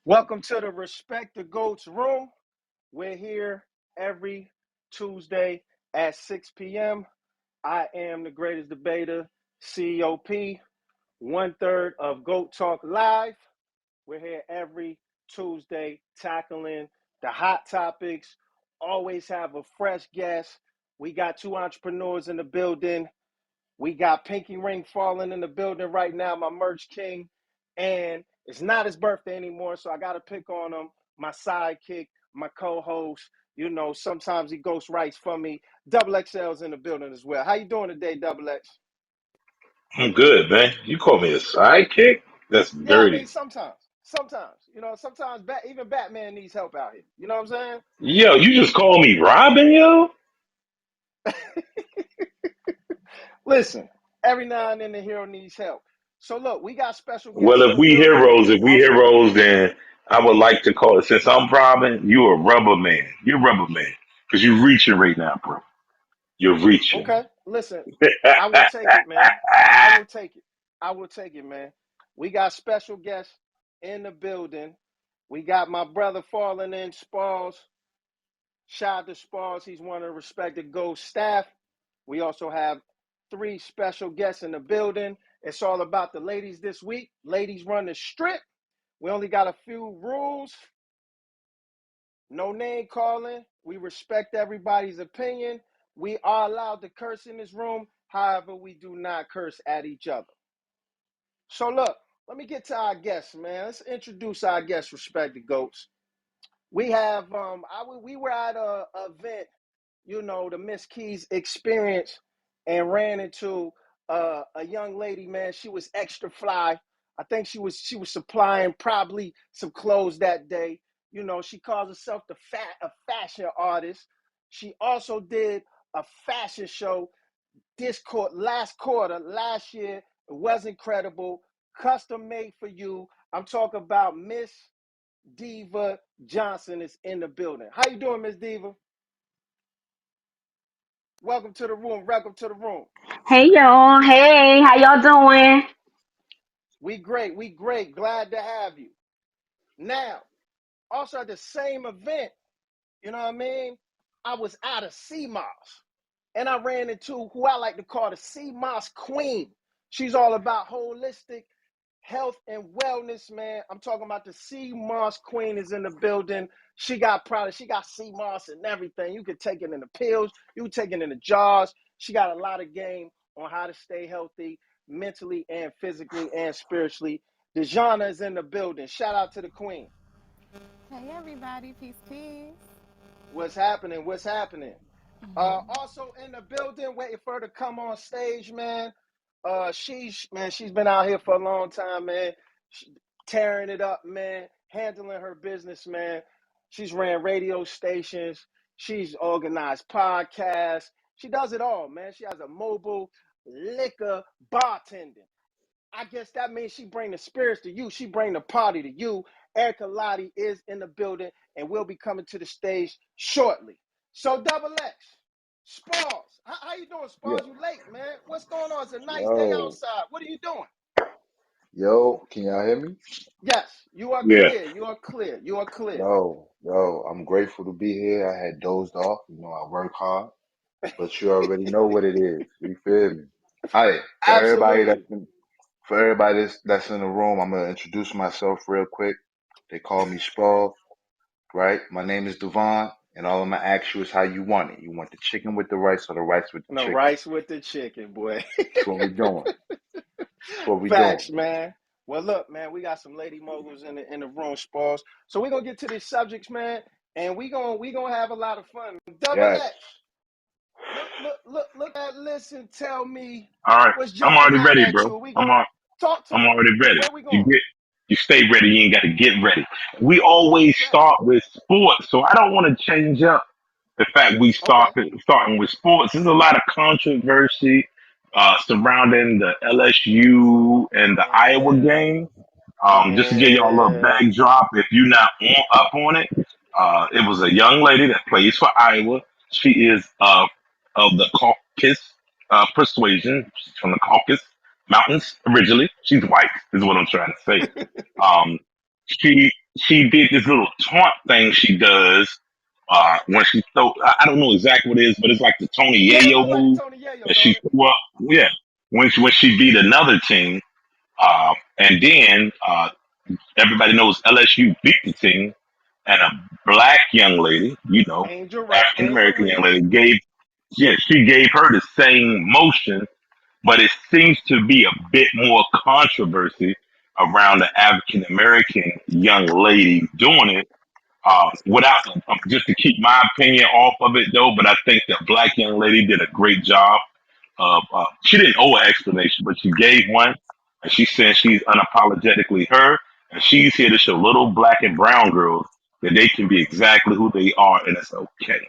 Welcome to the Respect the Goats room. We're here every Tuesday at 6 p.m. I am the greatest debater, COP, one third of Goat Talk Live. We're here every Tuesday tackling the hot topics. Always have a fresh guest. We got two entrepreneurs in the building. We got Pinky Ring falling in the building right now, my merch king. And it's not his birthday anymore, so I got to pick on him. My sidekick, my co-host. You know, sometimes he ghost writes for me. Double XL's in the building as well. How you doing today, Double X? I'm good, man. You call me a sidekick? That's Yeah, I mean, dirty. sometimes, even Batman needs help out here. You know what I'm Yo, you just call me Robin, yo? saying? Listen, every now and then the hero needs help. So look, we got special Well, guests in the building. if we heroes, then I would like to call it, since I'm Robin, you a rubber man. You're rubber man. Because you're reaching right now, bro. You're reaching. Okay, listen, I will take it, man. I will take it. I will take it, man. We got special guests in the building. We got my brother falling in Spalls. Shout out to Spalls. He's one of the respected Ghost staff. We also have three special guests in the building. It's all about the ladies this week. Ladies run the strip. We only got a few rules. No name calling. We respect everybody's opinion. We are allowed to curse in this room. However, we do not curse at each other. So look, let me get to our guests, man. Let's introduce our guests, respected goats. We have we were at a event, you know, the Miss Keys experience, and ran into a young lady, man. She was extra fly. I think she was supplying probably some clothes that day. You know, she calls herself a fashion artist. She also did a fashion show last year. It was incredible, custom made for you. I'm talking about Miss Diva Johnson is in the building. How you doing, Miss Diva? Welcome to the room. Welcome to the room. Hey y'all, hey, how y'all doing? We great. We great. Glad to have you. Now, also at the same event, you know what I mean? I was out of CMOS and I ran into who I like to call the CMOS queen. She's all about holistic health and wellness, man. I'm talking about the CMOS queen is in the building. She got products. She got CMOS and everything. You can take it in the pills. You can take it in the jars. She got a lot of game on how to stay healthy mentally and physically and spiritually. Dejana is in the building. Shout out to the queen. Hey everybody, peace, peace. What's happening? What's happening? Also in the building, waiting for her to come on stage, man. She's been out here for a long time, man. Tearing it up, man. Handling her business, man. She's ran radio stations. She's organized podcasts. She does it all, man. She has a mobile liquor bartending. I guess that means she bring the spirits to you. She bring the party to you. Erica Lottie is in the building and will be coming to the stage shortly. So Double X, Spars, how you doing, Yo, Spars? You late, man? What's going on? It's a nice day yo, outside. What are you doing? yo, can y'all hear me? Yes, you are Yeah. clear. You are clear. You are clear. Yo, I'm grateful to be here. I had dozed off. You know, I work hard, but you already know what it is. You feel me? All right, Absolutely. for everybody that's in the room, I'm gonna introduce myself real quick. They call me Spall, right? My name is Devon, and all I'm gonna ask you is how you want it. You want the chicken with the rice or the rice with the No chicken? rice with the chicken, boy. That's what we doing. That's what we doing. Facts, man. Well, look, man, we got some lady moguls in the room, Spars. So we're gonna get to these subjects, man, and we gonna have a lot of fun. Double Yes. X, look at list and tell me All right. what's I'm jumping already out ready, at bro. you. We gonna talk to I'm me. already ready. Where we You going? get you stay ready. You ain't got to get ready. We always Bet. start with sports, so I don't want to change up the fact we Okay. starting with sports. There's a lot of controversy surrounding the LSU and the Iowa Yeah. game. Just to give y'all a little Yeah. backdrop, if you're not up on it, it was a young lady that plays for Iowa. She is of the Caucasus persuasion. She's from the Caucasus Mountains originally. She's white, is what I'm trying to say. Um, she she did this little taunt thing she does when she throw. I don't know exactly what it is, but it's like the Tony Yeah, it Yayo looked like the move, Tony Yayo, and she don't it? threw up. Yeah, when she beat another team, and then everybody knows LSU beat the team, and a black young lady, African Angel American young Reese. lady, she gave her the same motion, but it seems to be a bit more controversy around the African American young lady doing it. Without just to keep my opinion off of it though, but I think the black young lady did a great job. She didn't owe an explanation, but she gave one, and she said she's unapologetically her, and she's here to show little black and brown girls that they can be exactly who they are, and it's okay.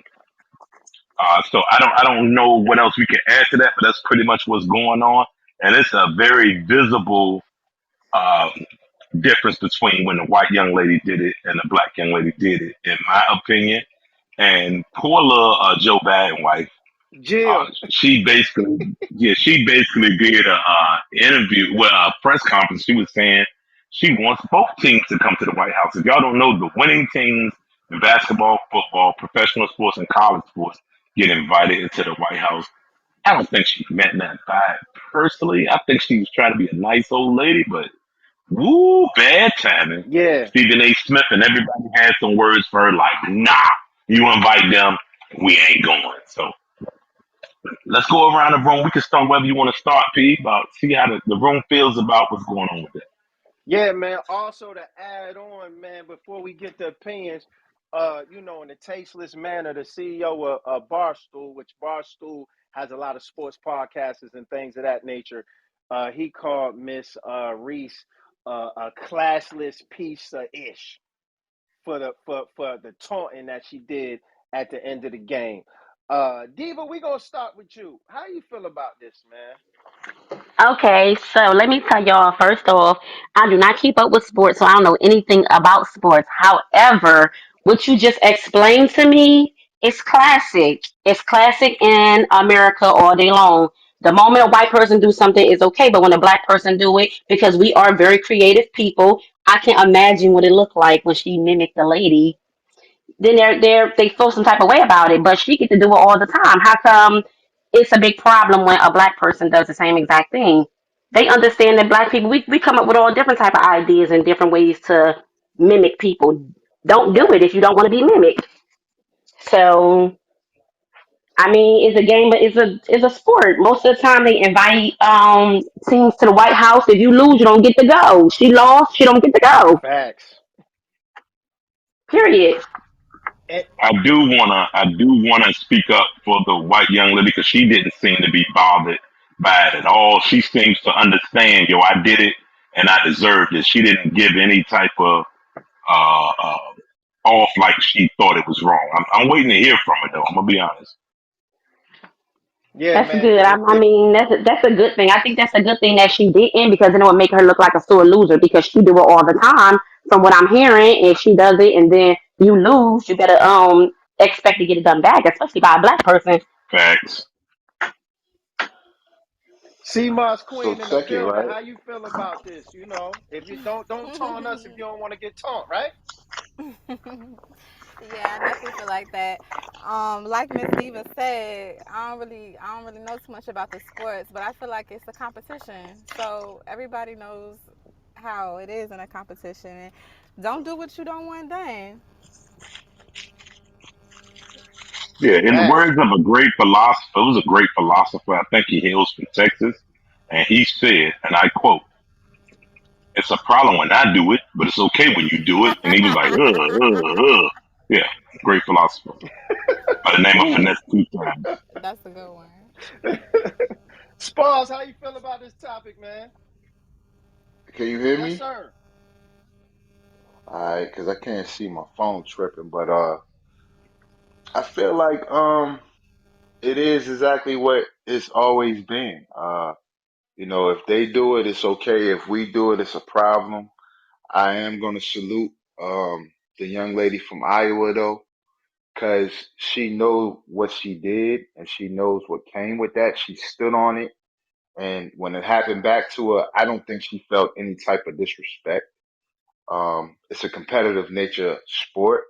So I don't know what else we can add to that, but that's pretty much what's going on, and it's a very visible um, difference between when the white young lady did it and the black young lady did it, in my opinion. And poor little Joe Biden wife, Jill. she basically did a interview, well, a press conference. She was saying she wants both teams to come to the White House. If y'all don't know, the winning teams in basketball, football, professional sports, and college sports get invited into the White House. I don't think she meant that bad personally. I think she was trying to be a nice old lady, but woo, bad timing. Yeah. Stephen A. Smith and everybody had some words for her, like, nah, you invite them, we ain't going. So let's go around the room. We can start wherever you want to start, P, about see how the room feels about what's going on with it. Yeah, man. Also to add on, man, before we get the opinions, in a tasteless manner, the CEO of Barstool, which Barstool has a lot of sports podcasters and things of that nature, he called Miss Reese a classless piece of ish for the taunting that she did at the end of the game. Diva, we gonna start with you. How you feel about this, man? Okay, so let me tell y'all first off, I do not keep up with sports, so I don't know anything about sports. However, what you just explained to me is classic. It's classic in America all day long. The moment a white person do something is okay, but when a black person do it, because we are very creative people, I can imagine what it looked like when she mimicked the lady. Then they feel some type of way about it, but she get to do it all the time. How come it's a big problem when a black person does the same exact thing? They understand that black people we come up with all different type of ideas and different ways to mimic people. Don't do it if Facts. you don't want to be mimicked. So I mean, it's a game, but it's a sport. Most of the time, they invite teams to the White House. If you lose, you don't get to go. She lost, she don't get to go. Facts. Period. And, I do wanna speak up for the white young lady because she didn't seem to be bothered by it at all. She seems to understand, yo, I did it and I deserved it. She didn't give any type of off like she thought it was wrong. I'm waiting to hear from her though. I'm gonna be honest. yeah, That's man. good. I mean, that's a good thing. I think that's a good thing that she didn't because then it would make her look like a sore loser because she do it all the time. From what I'm hearing, if she does it and then you lose, you better expect to get it done back, especially by a black person. Facts. CMOS So Queen in the second, building. right? How you feel about this? If you don't taunt us if you don't want to get taunt, right? Yeah, I definitely feel like that. Like Miss Diva said, I don't really know too much about the sports, but I feel like it's a competition. So everybody knows how it is in a competition. Don't do what you don't want done. Yeah, in the Facts. words of a great philosopher, it was a great philosopher. I think he hails from Texas, and he said, and I quote, "It's a problem when I do it, but it's okay when you do it." And he was like, Yeah, great philosopher by the name of Ooh. Finesse two times. That's a good one. Spars, how you feel about this topic, man? Can you hear Yes, me? sir. All right, because I can't see my phone tripping, but I feel like it is exactly what it's always been. If they do it, it's okay. If we do it, it's a problem. I am gonna salute the young lady from Iowa though, because she knows what she did and she knows what came with that. She stood on it, and when it happened back to her, I don't think she felt any type of disrespect. It's a competitive nature sport,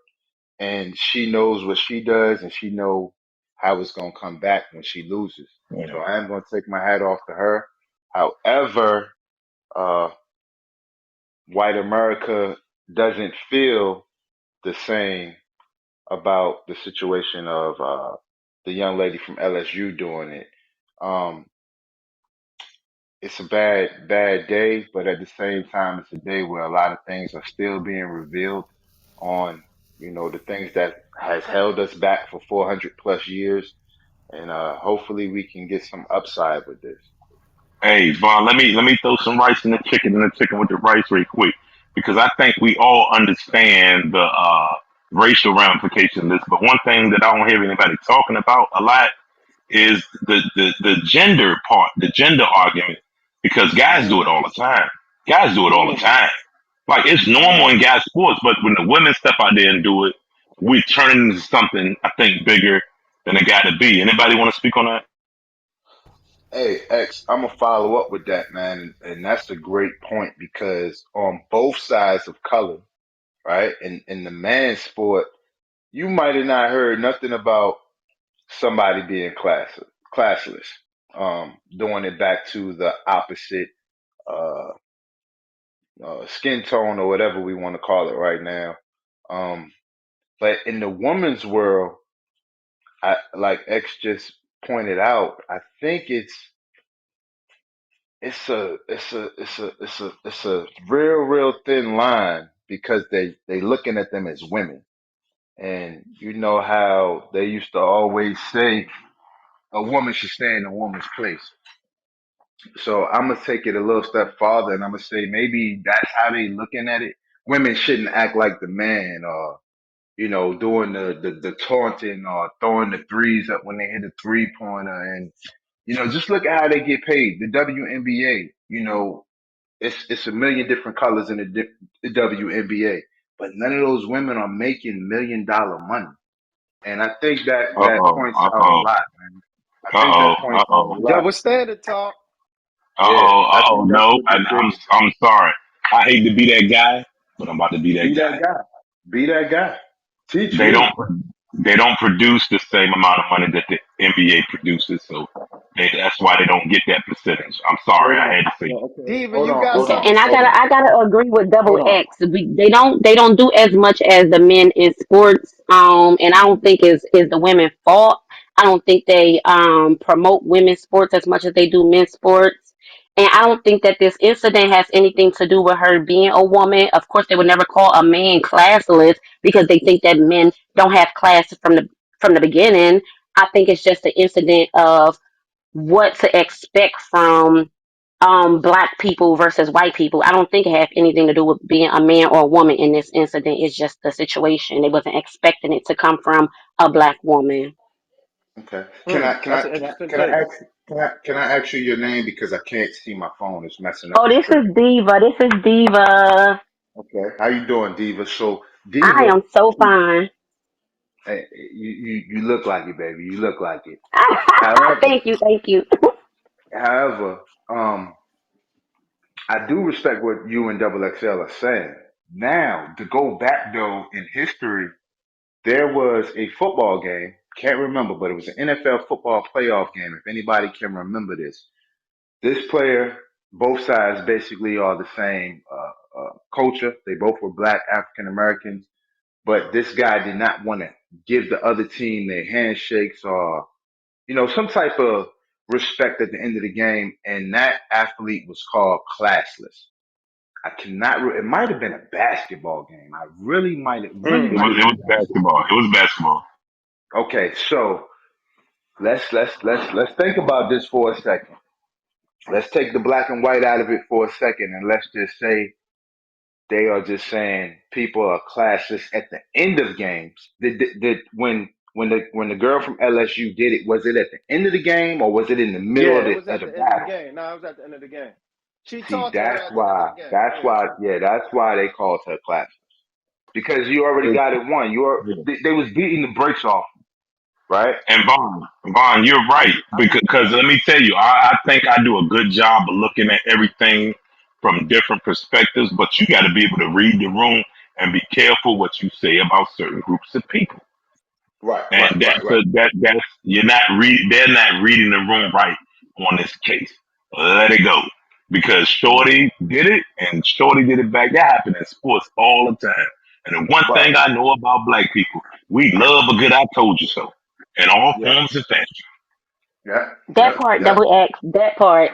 and she knows what she does, and she know how it's gonna come back when she loses. So Yeah. I am gonna take my hat off to her. However, uh, white America doesn't feel the same about the situation of the young lady from LSU doing it. Um, it's a bad day, but at the same time, it's a day where a lot of things are still being revealed on, the things that has held us back for 400 plus years, and hopefully we can get some upside with this. Hey, Vaughn, let me throw some rice in the chicken and the chicken with the rice real quick because I think we all understand the racial ramifications of this. But one thing that I don't hear anybody talking about a lot is the gender part, the gender argument, because guys do it Mm, all the time. Guys do it all the mm, time. Like it's normal mm. in guys sports, but when the women step out there and do it, we turn it into something I think bigger than it got to be. Anybody want to speak on that? Hey, X, I'm gonna follow up with that, man, and that's a great point because on both sides of color, right, in the man's sport, you might have not heard nothing about somebody being classless, doing it back to the opposite uh, skin tone or whatever we want to call it right now. Um, but in the woman's world, like X just pointed out, I think it's a real thin line because they looking at them as women, and you know how they used to always say a woman should stay in a woman's place. So I'm gonna take it a little step farther, and I'm gonna say maybe that's how they looking at it. Women shouldn't act like the man, or doing the taunting or throwing the threes up when they hit a 3 pointer, and just look at how they get paid. The WNBA, it's a million different colors in the WNBA, but none of those women are making $1 million money, and I think Uh that oh. points Uh out a oh. lot, man. I Uh think oh. that points Uh out a oh. lot. Double standard talk. Yeah, I Uh oh. think that's No, what the biggest. I'm sorry. I hate to be that guy, but I'm about to be that Be guy. that guy. Be that guy. Teach They me. don't they don't produce the same amount of money that the NBA produces, so that's why they don't get that percentage. I'm sorry, Hold I on. had to say No, it. okay. Diva, Hold you on. got Hold Okay, on. and something? I Hold gotta on. I gotta agree with Double Hold on. X. They don't do as much as the men in sports. And I don't think is the women fault. I don't think they promote women's sports as much as they do men's sports. And I don't think that this incident has anything to do with her being a woman. Of course, they would never call a man classless because they think that men don't have class from the beginning. I think it's just an incident of what to expect from black people versus white people. I don't think it have anything to do with being a man or a woman in this incident. It's just the situation. They wasn't expecting it to come from a black woman. Okay. Can Hmm, I can I that's an can I interesting can I take. ask can I ask you your name because I can't see my phone. It's messing up Oh, the this screen. is Diva. This is Diva. Okay. How you doing, Diva? So I Diva, am so fine. you look like it, baby. You look like it. However, Thank you, thank you. however, um, I do respect what you and Double XL are saying. Now, to go back though in history, there was a football game. Can't remember, but it was an NFL football playoff game. If anybody can remember this, this player, both sides basically are the same culture. They both were black African Americans, but this guy did not want to give the other team their handshakes or some type of respect at the end of the game. And that athlete was called classless. I cannot. It might have been a basketball game. I really Hmm. It might was have it been was basketball. basketball. It was basketball. Okay, so let's think about this for a second. Let's take the black and white out of it for a second, and let's just say they are just saying people are classless at the end of games. Did when the girl from LSU did it, was it at the end of the game or was it in the middle Yeah, of it the was of at the the end of the battle? game. No, it was at the end of the game. She See, talked to her at the end of the game. that's Yeah. why, yeah, that's why they called her classless because you already got it won. They was beating the brakes off, right? And Vaughn, you're right because let me tell you, I think I do a good job of looking at everything from different perspectives, but you got to be able to read the room and be careful what you say about certain groups of people. Right, right, And right, right, that's you're not reading. They're not reading the room right on this case. Let it go because Shorty did it and Shorty did it back. That happen in sports all the time. And the one right. thing I know about black people, we love a good "I told you so" in all Yeah, forms and fashion. yeah, That yep, part, yep. double X, that part.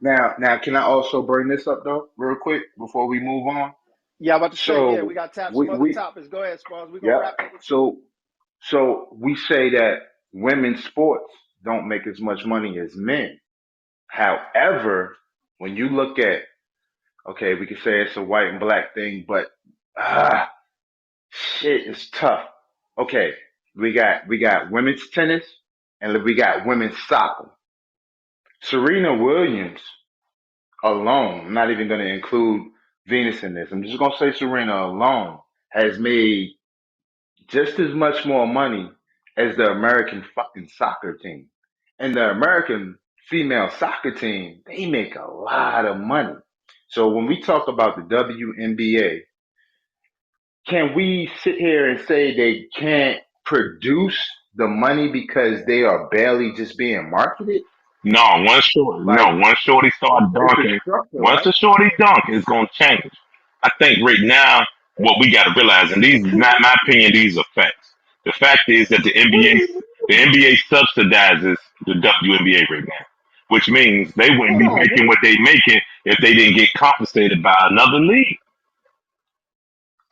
Now, can I also bring this up though, real quick, before we move on? Yeah, I'm about to say, yeah, we So got to tap some other we topics. Go ahead, Spars. We're going to yep. wrap up with you. So we say that women's sports don't make as much money as men. However, when you look at, okay, we can say it's a white and black thing, but ah, shit, it's tough. Okay, we got women's tennis and we got women's soccer. Serena Williams alone, I'm not even going to include Venus in this. I'm just going to say Serena alone has made just as much more money as the American fucking soccer team. And the American female soccer team, they make a lot of money. So when we talk about the WNBA, can we sit here and say they can't produce the money because they are barely just being marketed? No, Like, once Shorty start it's a dunking, structure, once right? the Shorty dunk, it's gonna change. I think right now what we got to realize, and these, not my opinion, these are facts. The fact is that the NBA subsidizes the WNBA right now, which means they wouldn't Hold be on. making what they making if they didn't get compensated by another league.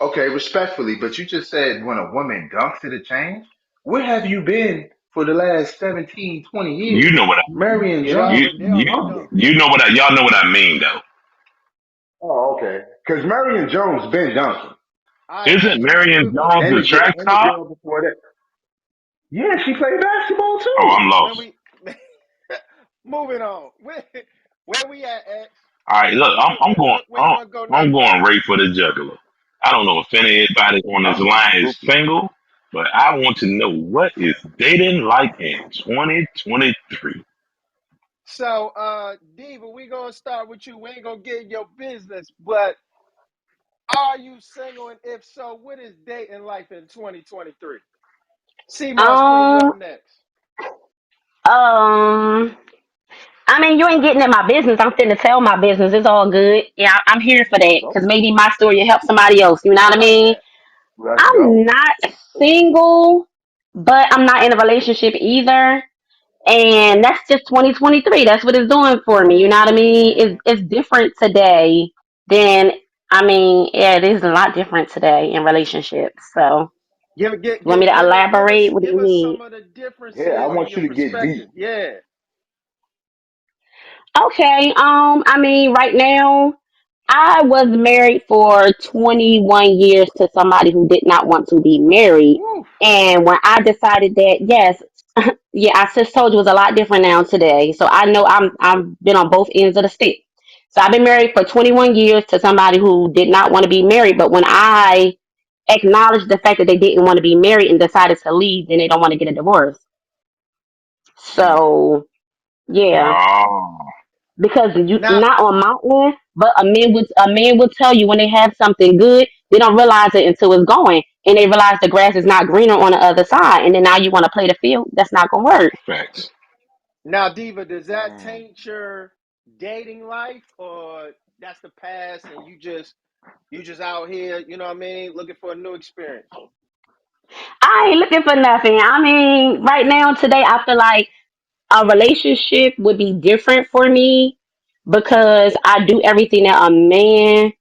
Okay, respectfully, but you just said when a woman dunks it a change? Where have you been for the last 17, 20 You years? know what I Marion you Jones They been already you done. dunking. you know what y'all know what I mean though. Oh, okay. Because Marion Jones been dunking. All right, Isn't X. Marion Jones And a track the star? girl before that. Yeah, she played basketball Oh, too. I'm When lost. we moving on, where we at, X? All right, look, Where you want to go I'm next? going right for the juggler. I don't know if anybody on this I'm going line is groupie. single, but I want to know what is dating like in 2023. So, Diva, we gonna start with you. We ain't gonna get in your business, but are you single? And if so, what is dating life in 2023? C Mouse Queen, you Um, up next. um, I mean, you ain't getting in my business. I'm finna tell my business. It's all good. Yeah, I'm here for that Go. because maybe my story will help somebody else. You know I what I like mean? that. Let's I'm go. not single, but I'm not in a relationship either. And that's just 2023. That's what it's doing for me. You know what I mean? Mm-hmm. It's different today than, I mean, yeah, it is a lot different today in relationships. So, you want me to elaborate? What do Give you us need? some of the Yeah, I differences in want your you to get deep. perspective. Yeah. Okay. I mean, right now, I was married for 21 years to somebody who did not want to be married. Woo. And when I decided that, yes, yeah, I just told you it was a lot different now today. So I know I've been on both ends of the stick. So I've been married for 21 years to somebody who did not want to be married. But when I acknowledged the fact that they didn't want to be married and decided to leave, then they don't want to get a divorce. Mm. So yeah, Oh, because you Now, not on my end, but a man would tell you when they have something good, they don't realize it until it's going, and they realize the grass is not greener on the other side, and then now you want to play the field. That's not gonna work. facts. Diva, does that Mm. taint your dating life, or that's the past, and you just out here, you know what I mean, looking for a new experience? I ain't looking for nothing. I mean, right now today, I feel like a relationship would be different for me because I do everything that a man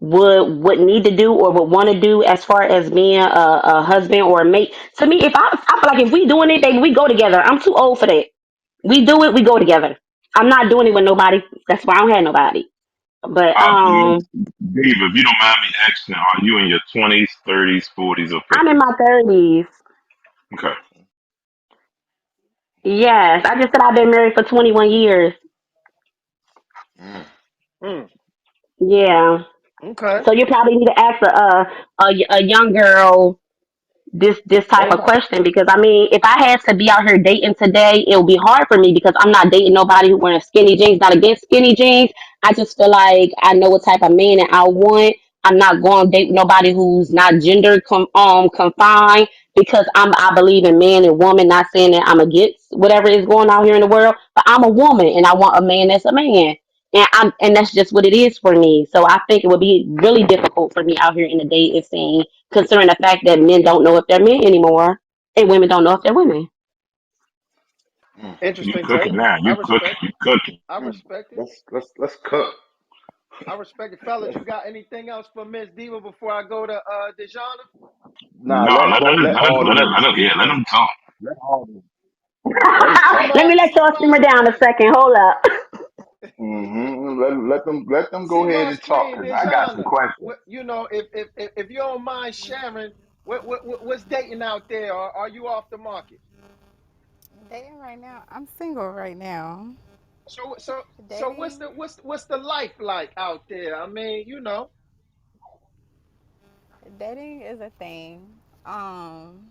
would need to do or would want to do as far as being a husband or a mate. To me, if I feel like if we doing it, baby, we go together. I'm too old for that. We do it, we go together. I'm not doing it with nobody. That's why I don't have nobody. But Dave, if you don't mind me asking, are you in your 20s, 30s, 40s, or I'm in 50s? my 30s. Okay. Yes, I just said I've been married for 21 years. Mm. Hmm. Yeah. Okay. So you probably need to ask a young girl this type Hold of on. question because I mean, if I had to be out here dating today, it would be hard for me because I'm not dating nobody who wearing skinny jeans. Not against skinny jeans, I just feel like I know what type of man that I want. I'm not going to date nobody who's not confined because I believe in man and woman. Not saying that I'm against whatever is going on here in the world, but I'm a woman and I want a man that's a man. And that's just what it is for me. So I think it would be really difficult for me out here in the dating scene, considering the fact that men don't know if they're men anymore and women don't know if they're women. Mm, You Interesting take. cooking now. I You cooking. respect You it. cooking. I mm. respect it. Let's cook. I respect it, fellas. Let's, You got anything else for Miss Diva before I go to Dejana? nah, No, let audience yeah, let them talk. let audience let them talk. Let me let She y'all simmer marked down a me. second. Hold up. Let them See go ahead my and talk screen, because I got some Dejana. questions. What you know? If you don't mind sharing, what's dating out there? Or are you off the market? Dating right now, I'm single right now. So what's Dating, what's the life like out there? I mean, you know. dating is a thing. Um,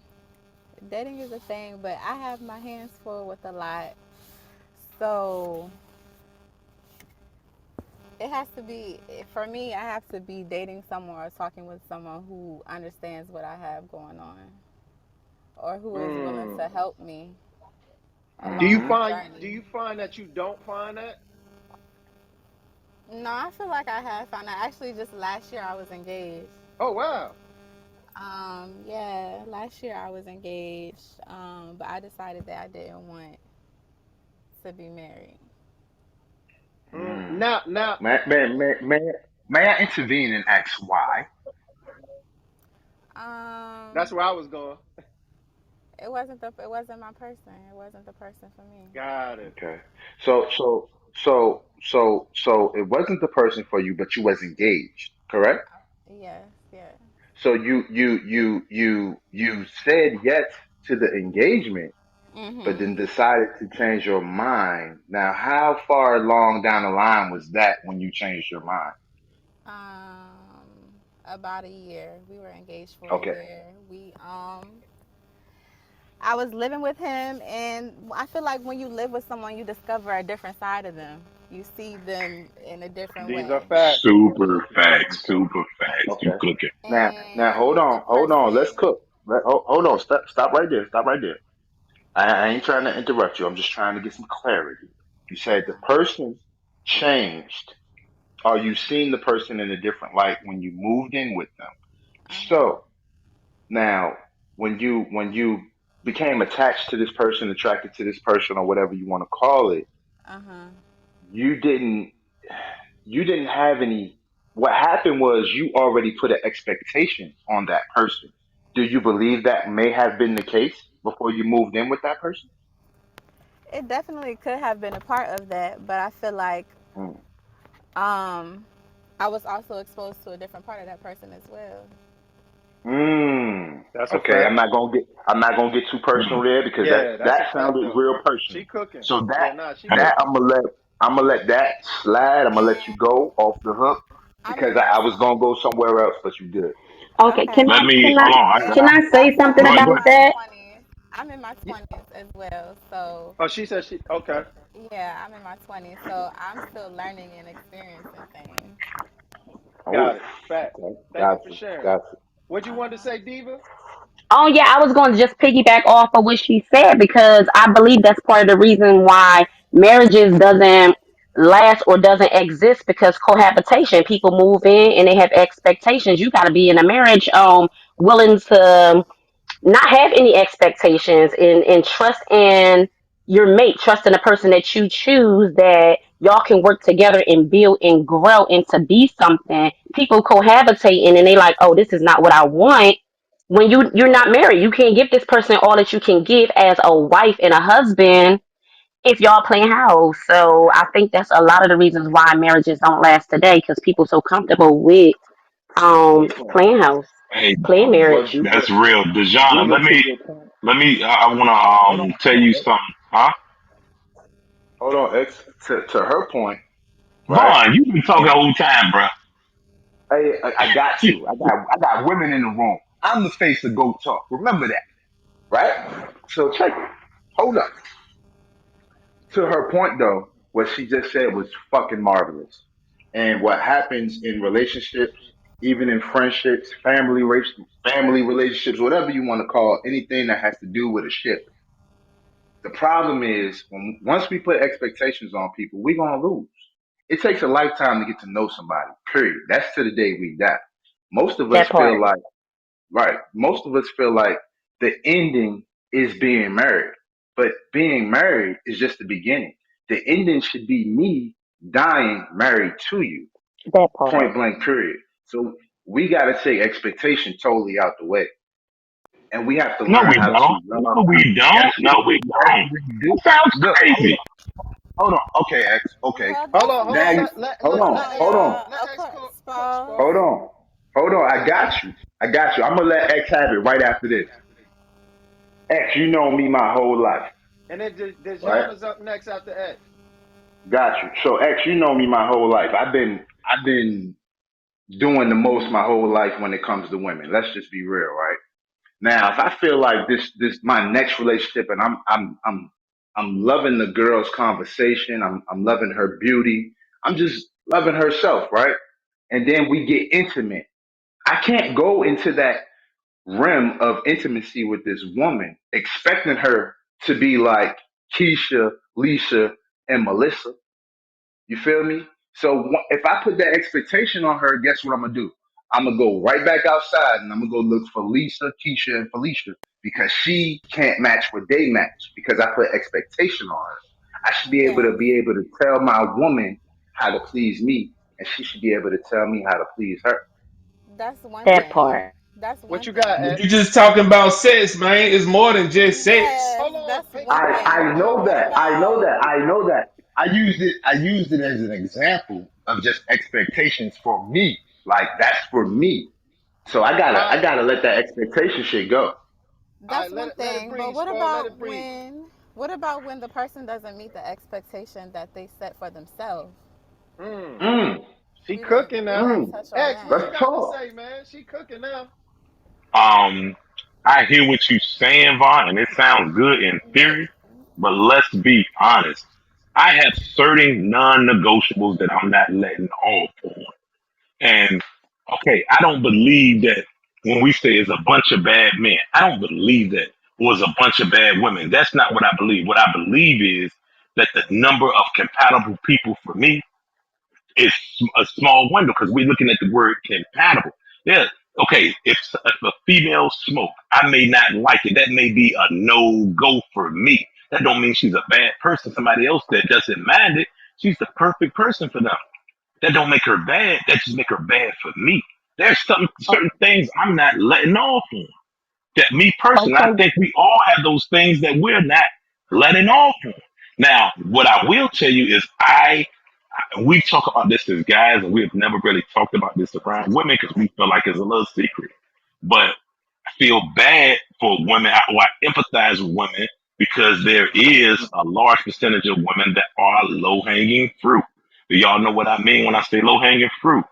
Dating is a thing, but I have my hands full with a lot. So it has to be, for me, I have to be dating someone or talking with someone who understands what I have going on or who is willing Mm. to help me along Mm-hmm. my Do journey. you find that you don't find that? No, I feel like I have found that. Actually, just last year I was engaged. Oh wow. Yeah, last year I was engaged, but I decided that I didn't want to be married. Mm. Mm. Now May I intervene and ask why? that's Um, where I was going. it wasn't my person. It wasn't the person for me. Got it. Okay. So it wasn't the person for you, but you was engaged, correct? Yes, yes. So you said yes to the engagement, but then Mhm. decided to change your mind. Now, how far along down the line was that when you changed your mind? About a year. We were engaged for a Okay. year. I was living with him, and I feel like when you live with someone, you discover a different side of them. You see them in a different These are way. facts. Super facts. Okay. Super facts. You Okay. cooking. Now And the hold on. Let's person, cook. Hold on. Stop right there. Stop right there. I ain't trying to interrupt you. I'm just trying to get some clarity. You uh said the huh, person changed. Are you seeing the person in a different light when you moved in with them? uh huh, So now, when you became attached to this person, attracted to this person, or whatever you want to call it, uh huh. you didn't you didn't have any. What happened was you already put an expectation on that person. Do you believe that may have been the case before you moved in with that person? It definitely could have been a part of that, but I feel like Mm. um, I was also exposed to a different part of that person as well. Mm. That's a Okay, fact. I'm not gonna get too personal there because Yeah, that's a that fact sounded though. real personal. She cooking. So Yeah, nah, she Hey, that cooking. I'm gonna let that slide. I'm gonna let you And go off the hook I'm because in my I was gonna go somewhere else, but you good. Okay, okay, let me can I hold on. and can I say something I'm Go in about ahead. my that? 20s. I'm in my Ye- 20s as well, so Oh, she said she okay. yeah, I'm in my 20s, so I'm still learning and experiencing things. Oh, Got it. Facts. okay, Thank you got for you, sharing. got you. What you Uh wanted to huh. say, Diva? Oh yeah, I was going to just piggyback off of what she said because I believe that's part of the reason why marriages doesn't last or doesn't exist because cohabitation. People move in and they have expectations. You got to be in a marriage willing to not have any expectations and trust in your mate, trust in the person that you choose that y'all can work together and build and grow into be something. People cohabitating and they like, oh, this is not what I want. When you're not married, you can't give this person all that you can give as a wife and a husband if y'all playing house. So I think that's a lot of the reasons why marriages don't last today because people so comfortable with playing house, Hey, playing Well, marriage. that's real. Dejana, Diva, to your point. I wanna tell you X. something. Huh? Hold on, X. To her point, right? Vaughn, you've been talking the whole time, bro. I got to. I got women in the room. I'm the face of Go Talk. Remember that, right? So check it. Hold up. To her point though, what she just said was fucking marvelous. And what happens in relationships, even in friendships, family relationships, whatever you want to call anything that has to do with a ship. The problem is once we put expectations on people, we're gonna lose. It takes a lifetime to get to know somebody. Period. That's to the day we die. Most of us That feel part. like right. Most of us feel like the ending is being married, but being married is just the beginning. The ending should be me dying married to you. That part. Point blank. Period. So we got to take expectation totally out the way, and we have to No, learn we how don't. to love. No, we don't. Yes, No, we yes, don't. we That do. sounds Look, crazy. hold on. Okay, X. Okay. Well, Hold that's on, hold Now on. you, that's hold hold on, on, hold on, y'all. Let Of X course, cook, Spa. hold Spars. on, hold on. I got you. I got you. I'm gonna let X have it right after this. X, you know me my whole life, And then right? Dejan is up next after X. Got you. So X, you know me my whole life. I've been doing the most my whole life when it comes to women. Let's just be real, right? Now, if I feel like this my next relationship and I'm loving the girl's conversation, I'm loving her beauty, I'm just loving herself, right? And then we get intimate. I can't go into that realm of intimacy with this woman expecting her to be like Keisha, Lisa, and Melissa. You feel me? So if I put that expectation on her, guess what I'm gonna do? I'm gonna go right back outside and I'm gonna go look for Lisa, Keisha, and Felicia because she can't match what they match because I put expectation on her. I should Yes, be able to tell my woman how to please me, and she should be able to tell me how to please her. that's one That thing. part. That's What one you got, thing. But you X? just talking about sex, man. It's more than just sex. Yes, Hold on, that's Pink. one Hold on, thing. I Dejan. know But what that. I know about that. I know that. I used it as an example of just expectations for me. Like that's for me. So All I right, gotta let that expectation shit go. all that's right. one Let it thing. But breathe, Spar. Let it breathe. what about when the person doesn't meet the expectation that they set for themselves? Mm. Mm, She We didn't cooking we now. didn't mm. touch on X, what that. you Let's got to talk. say, man? She cooking now. Um, I hear what you saying, Vaughn, and it sounds good in But theory, but let's be honest. I have certain non-negotiables that I'm not letting off on. And okay, I don't believe that when we say it's a bunch of bad men, I don't believe that it was a bunch of bad women. That's not what I believe. What I believe is that the number of compatible people for me is a small window because we're looking at the word compatible. Yeah, okay, if a female smoke, I may not like it. That may be a no go for me. That don't mean she's a bad person. Somebody else that doesn't mind it, she's the perfect person for them. That don't make her bad. That just make her bad for me. There's some O- certain things I'm not letting off on. That me personally, I Okay. think we all have those things that we're not letting off on. Now, what I will tell you is we talk about this as guys, and we've never really talked about this around women because we feel like it's a little secret. But I feel bad for women, or I empathize with women because there is a large percentage of women that are low hanging fruit. Do y'all know what I mean when I say low hanging fruit?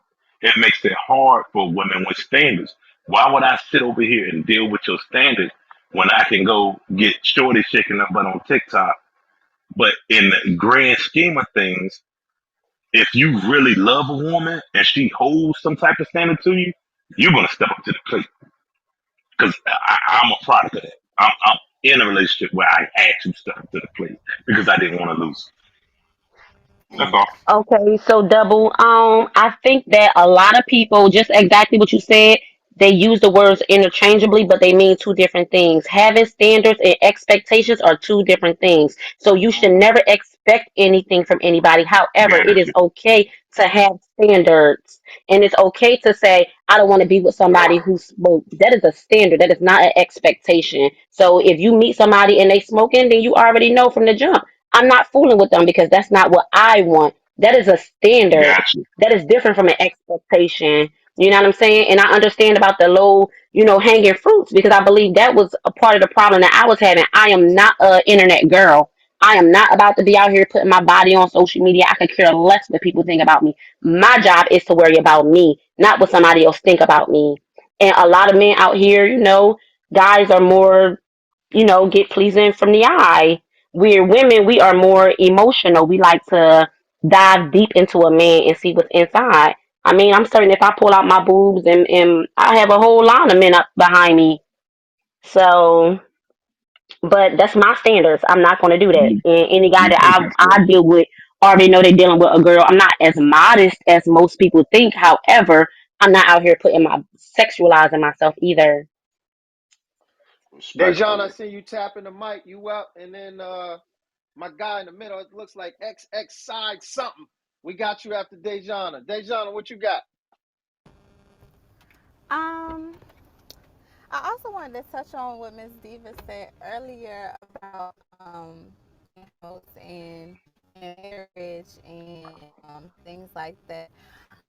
It makes it hard for women with standards. Why would I sit over here and deal with your standards when I can go get shorty shaking her butt on TikTok? But in the grand scheme of things, if you really love a woman and she holds some type of standard to you, you're gonna step up to the plate because I'm a product of that. I'm in a relationship where I had to step up to the plate because I didn't want to lose. That's and all. Okay, so double. I think that a lot of people, just exactly what you said, they use the words interchangeably, but they mean two different things. Having standards and expectations are two different things. So you should never expect anything from anybody. However, it is Gotcha. okay to have standards, and it's okay to say, "I don't want to be with somebody who smoke." That is a standard. That is not an expectation. So if you meet somebody and they smoking, then you already know from the jump. I'm not fooling with them because that's not what I want. That is a standard. Gotcha. That is different from an expectation. You know what I'm saying? And I understand about the low, hanging fruits because I believe that was a part of the problem that I was having. I am not a internet girl. I am not about to be out here putting my body on social media. I could care less what people think about me. My job is to worry about me, not what somebody else think about me. And a lot of men out here, guys are more get pleasing from the eye. We're women, we are more emotional. We like to dive deep into a man and see what's inside. I mean, I'm certain if I pull out my boobs and I have a whole line of men up behind me. So, but that's my standards. I'm not going to do that. And any Let guy me that take this I way. deal with already know they're dealing with a girl. I'm not as modest as most people think. However, I'm not out here putting my sexualizing myself either. Dejan, I Respectfully. see you tapping the mic. You up, and then my guy in the middle. It looks like XX side something. We got you after Dejana. Dejana, what you got? Um, I also wanted to touch on what Miss Diva said earlier about house and marriage and things like that.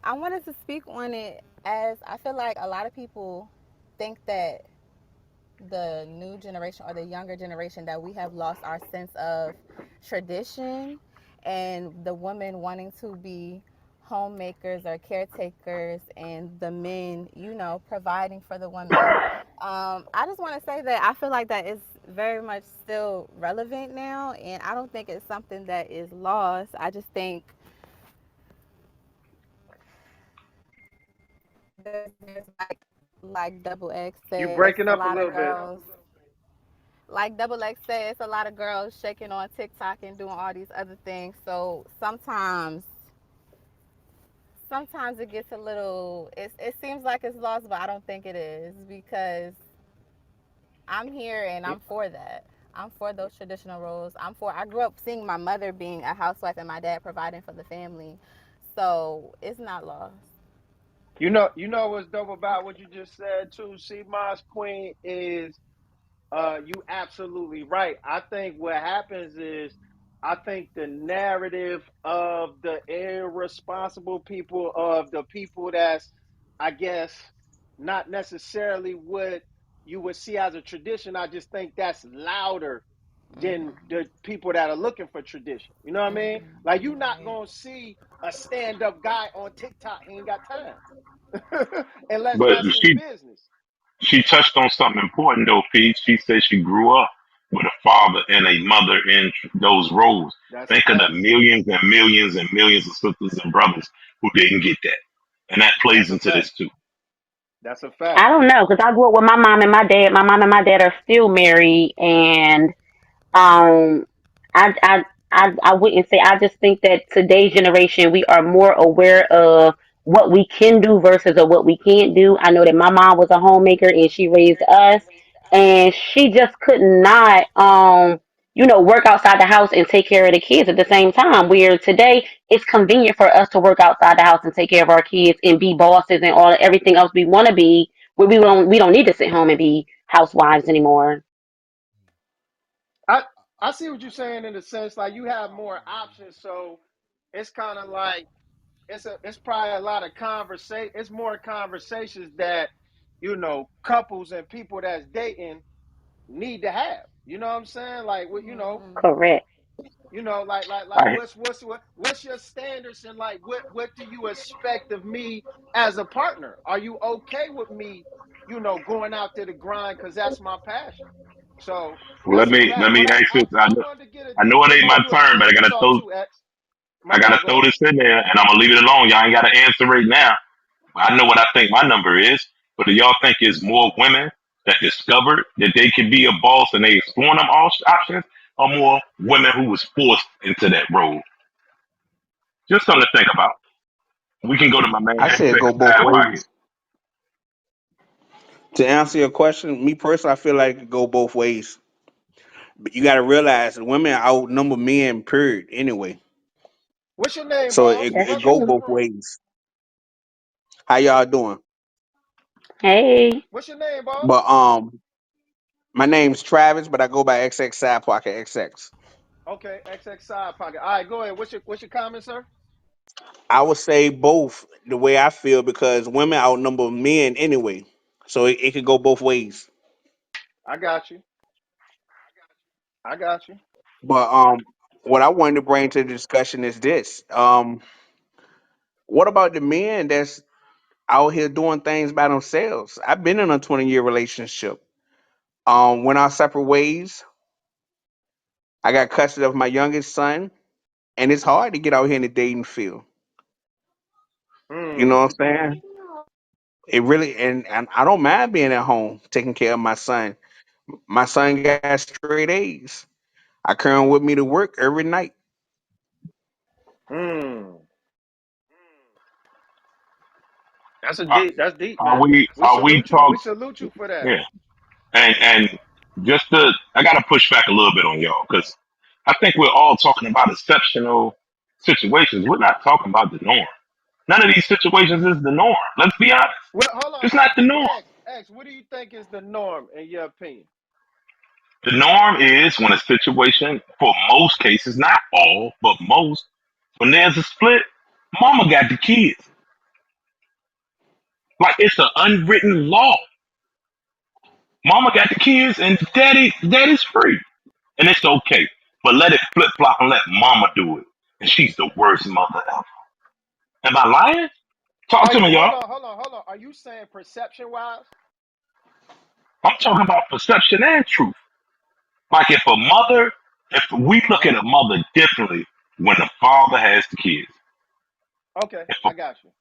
I wanted to speak on it as I feel like a lot of people think that the new generation or the younger generation that we have lost our sense of tradition and the women wanting to be homemakers or caretakers and the men, providing for the women. I just want to say that I feel like that is very much still relevant now, and I don't think it's something that is lost. I just think there's like double X You said, it's breaking a up a lot of little bit. girls like Double X said, it's a lot of girls shaking on TikTok and doing all these other things. So sometimes it gets a little. It seems like it's lost, but I don't think it is because I'm here and I'm for that. I'm for those traditional roles. I grew up seeing my mother being a housewife and my dad providing for the family, so it's not lost. You know what's dope about what you just said too. See, Mars Queen is you absolutely right. I think what happens is I think the narrative of the irresponsible people, of the people that's, I guess, not necessarily what you would see as a tradition. I just think that's louder than the people that are looking for tradition. You know what I mean? Like, you're not Right. gonna see a stand-up guy on TikTok. He ain't got time. Unless But that's his business. she touched on something important though, Pete. She said she grew up with a father and a mother in those roles. That's Think of the facts. millions and millions and millions of sisters and brothers who didn't get that, and that plays That's a into fact. this too. That's a fact. I don't know because I grew up with my mom and my dad. My mom and my dad are still married, and Um, I, I, I wouldn't say. I just think that today's generation, we are more aware of what we can do versus of what we can't do. I know that my mom was a homemaker and she raised us, and she just could not, work outside the house and take care of the kids at the same time. Where today it's convenient for us to work outside the house and take care of our kids and be bosses and all everything else we want to be. Where we don't need to sit home and be housewives anymore. I I see what you're saying in the sense like you have more options, so it's kind of like it's probably a lot of conversation. It's more conversations that couples and people that's dating need to have. You know what I'm saying? Like what Correct. like I what's your standards and like what do you expect of me as a partner? Are you okay with me, going out there to grind because that's my passion? So let that's a me let fact. me But I, ask I you. I wanted to get a I know it deeper ain't my because you're a turn, but man to talk to. X. My I gotta bad. Go throw ahead. this in there, and I'm gonna leave it alone. Y'all ain't gotta answer right now. I know what I think my number is, but do y'all think it's more women that discovered that they could be a boss and they exploring them all options, or more women who was forced into that role? Just something to think about. We can go to my man I said XX go both side pocket. ways. To answer your question, me personally, I feel like it go both ways. But you got to realize women outnumber men, period. Anyway, What's your name, so boss? it, That's it Welcome go to the true. both room. ways. How y'all doing? Hey. What's your name, boss? But my name's Travis, but I go by XX Side Pocket XX. Okay, XX side pocket. All right, go ahead. What's your comment, sir? I would say both the way I feel because women outnumber men anyway, so it could go both ways. I got you. I got you. But what I wanted to bring to the discussion is this: what about the men that's out here doing things by themselves? I've been in a 20-year relationship. Went our separate ways. I got custody of my youngest son. and it's hard to get out here in the dating field. You know Mm. what I'm saying? It really, and I don't mind being at home taking care of my son. My son got straight A's. I carry him with me to work every night. Mm. That's a Are, deep. That's deep, are man. we We are we salute you. We talk? salute you for that. Yeah, and just to, I gotta push back a little bit on y'all because I think we're all talking about exceptional situations. We're not talking about the norm. None of these situations is the norm. Let's be honest. Well, hold on. It's not the norm. X. What do you think is the norm in your opinion? The norm is when a situation, for most cases, not all, but most, when there's a split, mama got the kids. Like it's an unwritten law. Mama got the kids and daddy's free. And it's okay. But let it flip flop and let mama do it. And she's the worst mother ever. Am I lying? Talk Are to you? me, y'all. Hold on. Are you saying perception wise? I'm talking about perception and truth. Like if we Uh look huh. at a mother differently when the father has the kids. Okay, If a, I got you.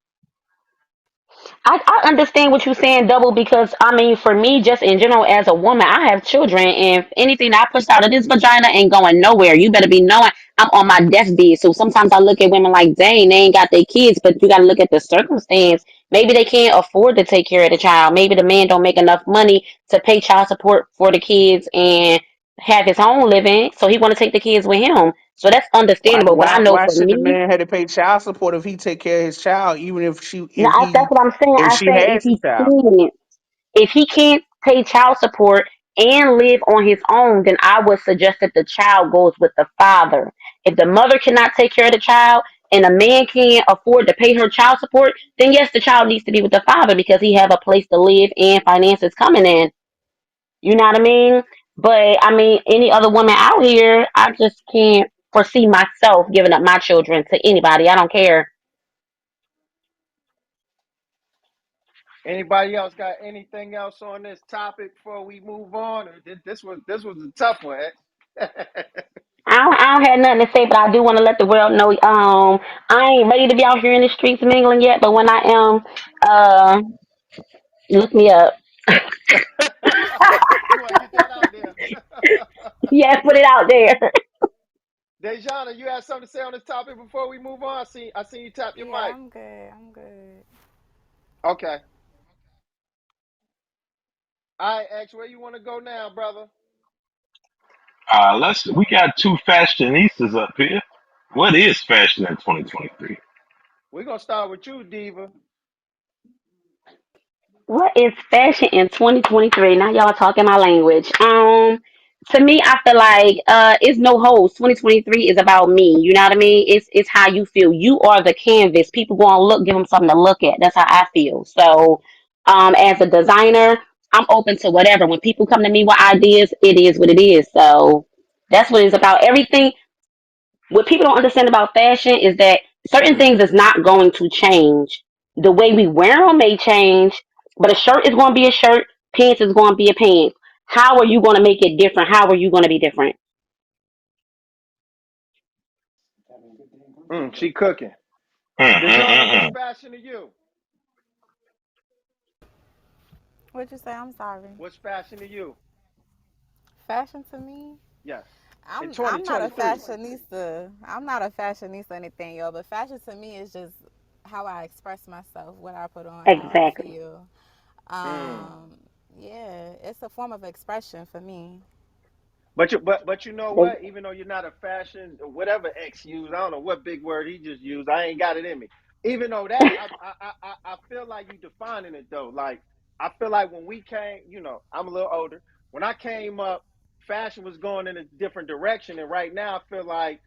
I understand what you're saying, double, because I mean, for me, just in general, as a woman, I have children, and if anything I push out of this vagina ain't going nowhere. You better be knowing I'm on my deathbed. So sometimes I look at women like, dang, they ain't got their kids, but you got to look at the circumstance. Maybe they can't afford to take care of the child. Maybe the man don't make enough money to pay child support for the kids and have his own living, so he want to take the kids with him. So that's Why understandable. But I why know why for should the me, man have to pay child support if he take care of his child, even if no, that's what I'm saying. if I she said if has a he child? can. If he can't pay child support and live on his own, then I would suggest that the child goes with the father. If the mother cannot take care of the child and a man can't afford to pay her child support, then yes, the child needs to be with the father because he have a place to live and finances coming in. You know what I mean? But I mean, any other woman out here, I just can't foresee myself giving up my children to anybody. I don't care. Anybody else got anything else on this topic before we move on? Or this was a tough one. X. I don't have nothing to say, but I do want to let the world know. I ain't ready to be out here in the streets mingling yet, but when I am, uh, look me up. You want to get that out there? Yes, put it out there. Dejana, you had something to say on this topic before we move on? I see you tap your Yeah, mic. I'm good. I'm good. Okay. All right, X, where you want to go now, brother? we got two fashionistas up here. What is fashion in 2023? We're gonna start with you, Diva. What is fashion in 2023? Now y'all talking my language. To me, I feel like it's no host. 2023 is about me. You know what I mean? It's how you feel. You are the canvas. People go and look, give them something to look at. That's how I feel. So, as a designer, I'm open to whatever. When people come to me with ideas, it is what it is. So that's what it's about. Everything what people don't understand about fashion is that certain things is not going to change. The way we wear them may change, but a shirt is going to be a shirt, pants is going to be a pants. How are you going to make it different? How are you going to be different? She cooking. Mm, mm, Dejana, mm, what's mm. fashion to you? What'd you say? I'm sorry. What's fashion to you? Fashion to me? Yes. In I'm not a 2023. fashionista. I'm not a fashionista or anything, yo. But fashion to me is just how I express myself, what I put on, how I Exactly. feel. Mm. Um, yeah, it's a form of expression for me. But you know what? Even though you're not a fashion, whatever X used, I don't know what big word he just used. I ain't got it in me. Even though that, I feel like you defining it though. Like I feel like when we came, I'm a little older. When I came up, fashion was going in a different direction, and right now I feel like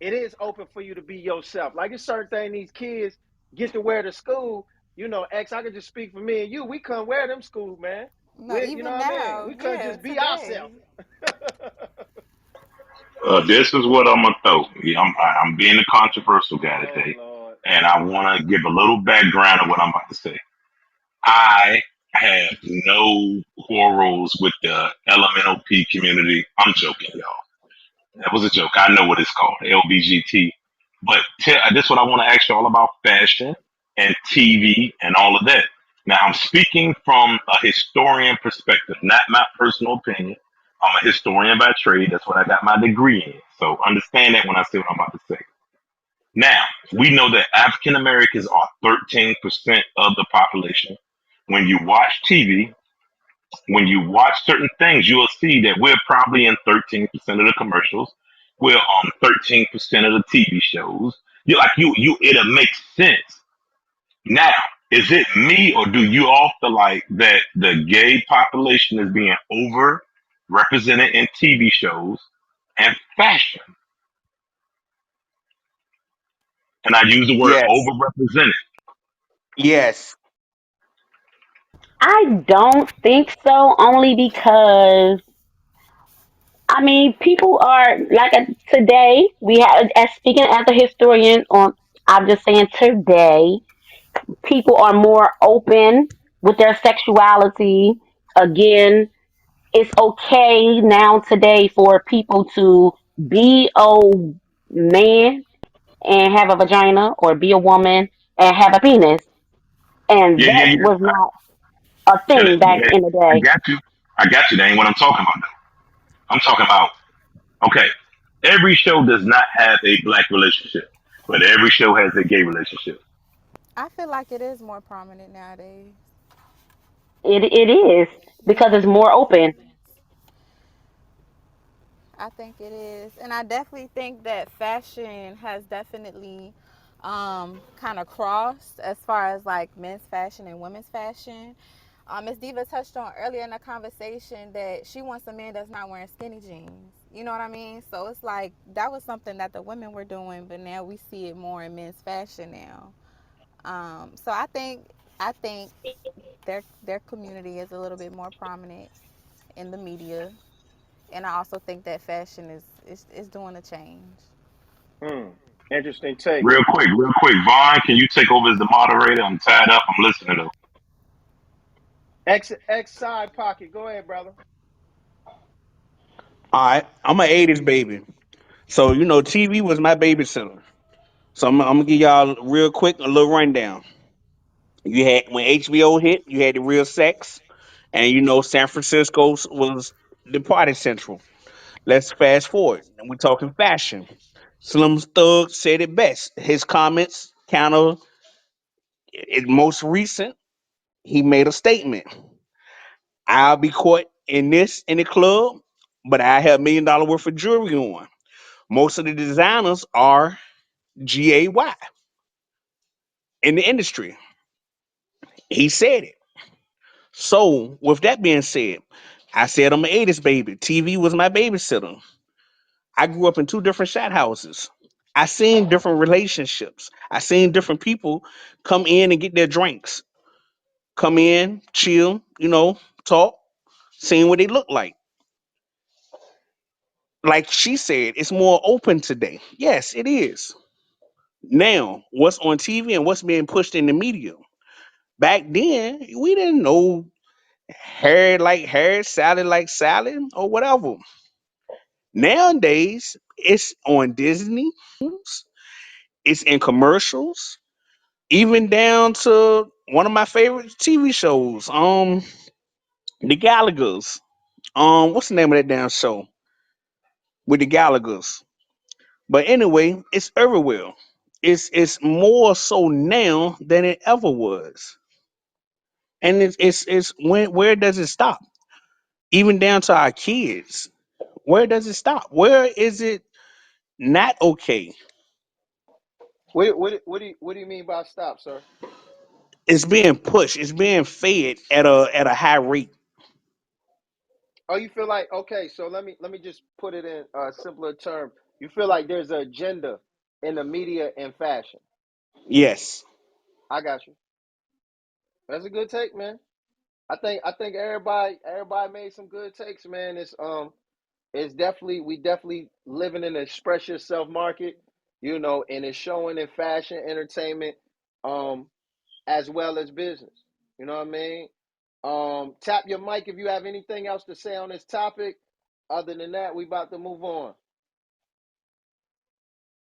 it is open for you to be yourself. Like it's certain thing these kids get to wear to school. X, I could just speak for me and you. We couldn't wear them school, man. No, You know even what I mean? now, We couldn't yeah, just be today. ourselves. This is what I'm gonna throw. Yeah, I'm being a controversial guy Oh today, Lord. and I want to give a little background of what I'm about to say. I have no quarrels with the LMNOP community. I'm joking, y'all. That was a joke. I know what it's called, LBGT. But this is what I want to ask you all about fashion and TV and all of that. Now, I'm speaking from a historian perspective, not my personal opinion. I'm a historian by trade. That's what I got my degree in. So understand that when I say what I'm about to say. Now, we know that African Americans are 13% of the population. When you watch TV, when you watch certain things, you will see that we're probably in 13% of the commercials. We're on 13% of the TV shows. It'll make sense. Now, is it me or do you all feel like that the gay population is being over represented in TV shows and fashion? And I use the word Yes. overrepresented. Yes. I don't think so, only because I mean people are like today we have as speaking as a historian on. I'm just saying today people are more open with their sexuality. Again, it's okay now today for people to be a man and have a vagina or be a woman and have a penis. And Yeah, yeah, that yeah. was not a Yeah, thing back in the I day. got you. I got you. That ain't what I'm talking about. I'm talking about, okay, every show does not have a black relationship, but every show has a gay relationship. I feel like it is more prominent nowadays. It is because it's Yeah. more open. I think it is. And I definitely think that fashion has definitely kind of crossed as far as like men's fashion and women's fashion. Miss Diva touched on earlier in the conversation that she wants a man that's not wearing skinny jeans. You know what I mean? So it's like that was something that the women were doing, but now we see it more in men's fashion now. So I think their community is a little bit more prominent in the media, and I also think that fashion is doing a change. Hmm. Interesting take. Real quick, Vaughn, can you take over as the moderator? I'm tied up. I'm listening to. X side pocket. Go ahead, brother. All right. I'm an 80s baby. So, TV was my babysitter. So I'm gonna give y'all real quick a little rundown. You had when HBO hit, you had the real sex, and San Francisco was the party central. Let's fast forward, and we're talking fashion. Slim Thug said it best. His comments kind of most recent. He made a statement. I'll be caught in the club, but I have $1 million worth of jewelry on. Most of the designers are GAY in the industry. He said it. So, with that being said, I said I'm an 80s baby. TV was my babysitter. I grew up in two different shot houses. I seen different relationships. I seen different people come in and get their drinks. Come in, chill, talk, seeing what they look like. Like she said, it's more open today. Yes, it is. Now, what's on TV and what's being pushed in the media? Back then, we didn't know hair like hair, salad like salad, or whatever. Nowadays, it's on Disney, it's in commercials, even down to one of my favorite TV shows, The Gallagher's. What's the name of that damn show with the Gallagher's? But anyway, it's everywhere. It's more so now than it ever was, and it's where does it stop? Even down to our kids, where does it stop? Where is it not okay? What do you mean by stop, sir? It's being pushed. It's being fed at a high rate. Oh, you feel like okay? So let me just put it in a simpler term. You feel like there's an agenda in the media and fashion. Yes. I got you. That's a good take, man. I think everybody made some good takes, man. It's definitely we definitely living in an express yourself market, and it's showing in fashion, entertainment, um, as well as business. You know what I mean? Tap your mic if you have anything else to say on this topic. Other than that, we about to move on.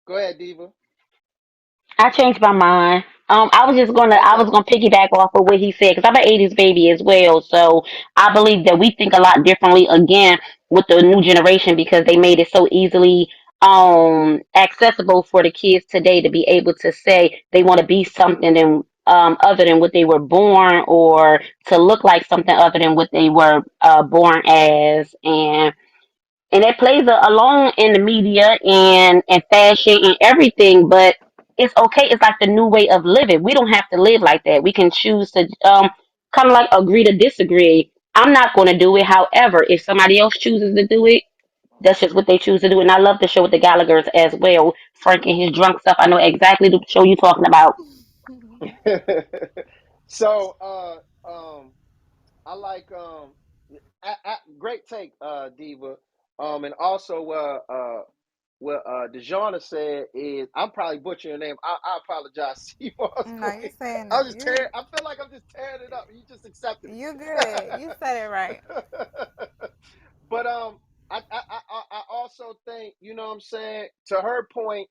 Go ahead, Diva. I changed my mind. I was Okay. gonna piggyback off of what he said because I'm an '80s baby as well. So I believe that we think a lot differently again with the new generation because they made it so easily accessible for the kids today to be able to say they want to be something and other than what they were born or to look like something other than what they were born as and it plays along in the media and fashion and everything, but it's okay. It's like the new way of living. We don't have to live like that. We can choose to kind of like agree to disagree. I'm not going to do it. However, if somebody else chooses to do it, that's just what they choose to do. And I love the show with the Gallagher's as well. Frank and his drunk stuff. I know exactly the show you're talking about. So, I like great take, Diva. And also, what Dejana said is I'm probably butchering your name. I apologize, Seamoss No, you Queen. saying I'm it. just tearing. I feel like I'm just tearing it up. You just accepted You good. You said it right. it. But I also think, you know what I'm saying, to her point,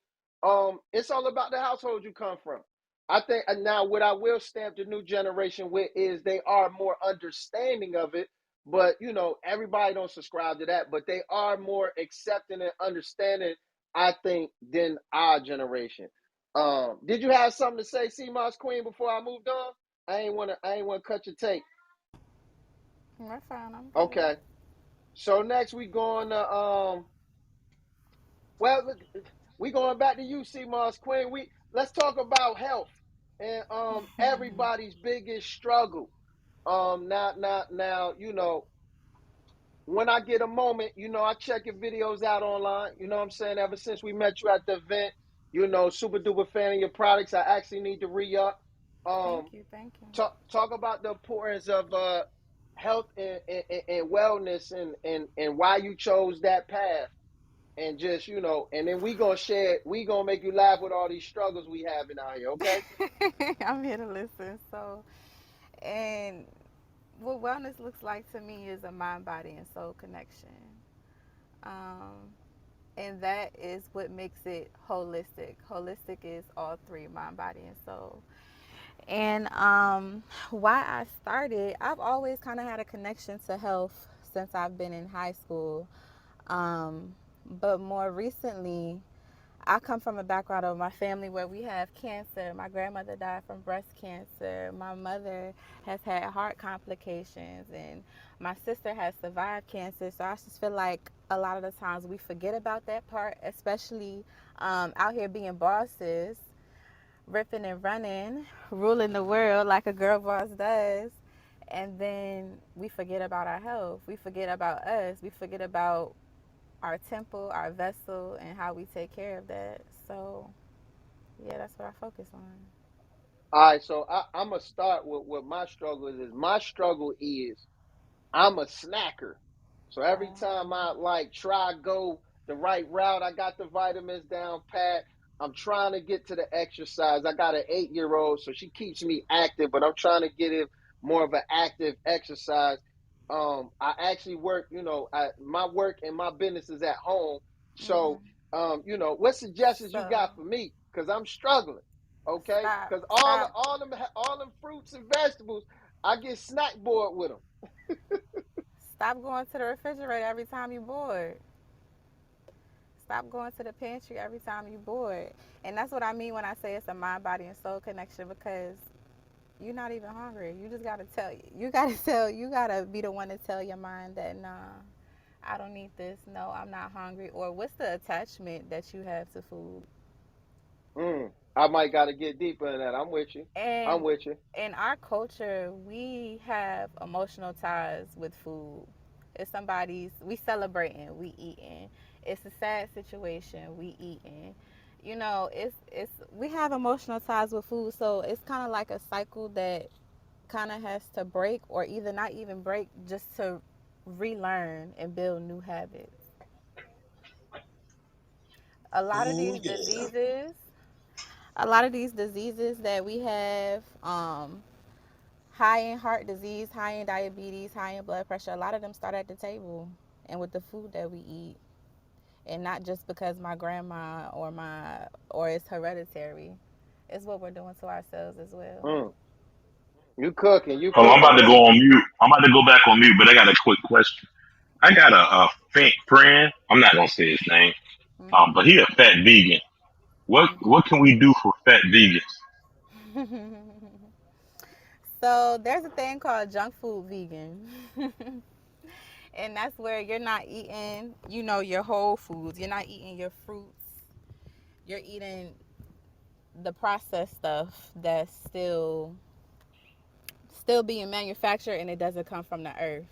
it's all about the household you come from. I think now what I will stamp the new generation with is they are more understanding of it, but you know, everybody don't subscribe to that, but they are more accepting and understanding, I think, than our generation. Did you have something to say, Moss Queen, before I moved on? I ain't wanna cut your tape. That's fine. I'm good. Okay. So next we going to well look, we going back to you, Moss Queen. Let's talk about health and everybody's biggest struggle. Now, you know, when I get a moment, you know, I check your videos out online. You know what I'm saying? Ever since we met you at the event, you know, super duper fan of your products. I actually need to re up. Um, Thank you. Thank you. talk about the importance of health and wellness and why you chose that path and just you know and then we gonna make you laugh with all these struggles we having out here, okay? I'm here to listen. So, and what wellness looks like to me is a mind, body, and soul connection. Um, and that is what makes it holistic. Holistic is all three: mind, body, and soul. And why I started, I've always kind of had a connection to health since I've been in high school. But more recently, I come from a background of my family where we have cancer. My grandmother died from breast cancer. My mother has had heart complications, and my sister has survived cancer. So I just feel like a lot of the times we forget about that part, especially out here being bosses, ripping and running, ruling the world like a girl boss does. And then we forget about our health. We forget about us. We forget about our temple, our vessel, and how we take care of that. So, yeah, that's what I focus on. All right, so I'm gonna start with what my struggle is. My struggle is I'm a snacker. So every time I Um, like try go the right route, I got the vitamins down pat. I'm trying to get to the exercise. I got an 8 year old, so she keeps me active, but I'm trying to get it more of an active exercise. I actually work, you know, my work and my business is at home. So, mm-hmm. you know, what suggestions you So, got for me? Because I'm struggling. Okay, stop, because stop, all them fruits and vegetables, I get snack bored with them. stop going to the refrigerator every time you're bored. Stop going to the pantry every time you're bored. And that's what I mean when I say it's a mind, body, and soul connection because you're not even hungry. You just gotta tell you gotta tell you gotta be the one to tell your mind that nah, I don't need this. No, I'm not hungry. Or what's the attachment that you have to food? I might got to get deeper in that. I'm with you. I'm And with you. in our culture, we have emotional ties with food. It's somebody's, we celebrating, we eating. It's a sad situation, we eating. You know, we have emotional ties with food, so it's kind of like a cycle that kind of has to break, or either not even break, just to relearn and build new habits. A lot of Ooh, these yeah. diseases, a lot of these diseases that we have, high in heart disease, high in diabetes, high in blood pressure, a lot of them start at the table and with the food that we eat. And not just because my grandma or it's hereditary. It's what we're doing to ourselves as well. Mm. You cooking? You Hold on, I'm cooking, about to man? go on mute. I'm about to go back on mute, but I got a quick question. I got a faint friend. I'm not gonna say his name. But he a fat vegan. What can we do for fat vegans? So there's a thing called junk food vegan. And that's where you're not eating, your whole foods. You're not eating your fruits. You're eating the processed stuff that's still being manufactured and it doesn't come from the earth.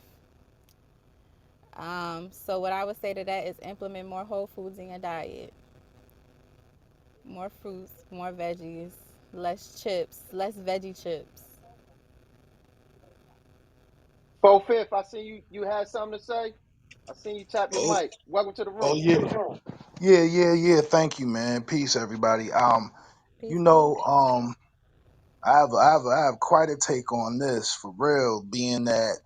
So what I would say to that is implement more whole foods in your diet. More fruits, more veggies, less chips, less veggie chips. 4 Fifth, I seen you. You had something to say. I seen you tap your Oh, mic. Welcome to the oh room. yeah, yeah. Thank you, man. Peace, everybody. You Peace, know, peace. I have quite a take on this for real. Being that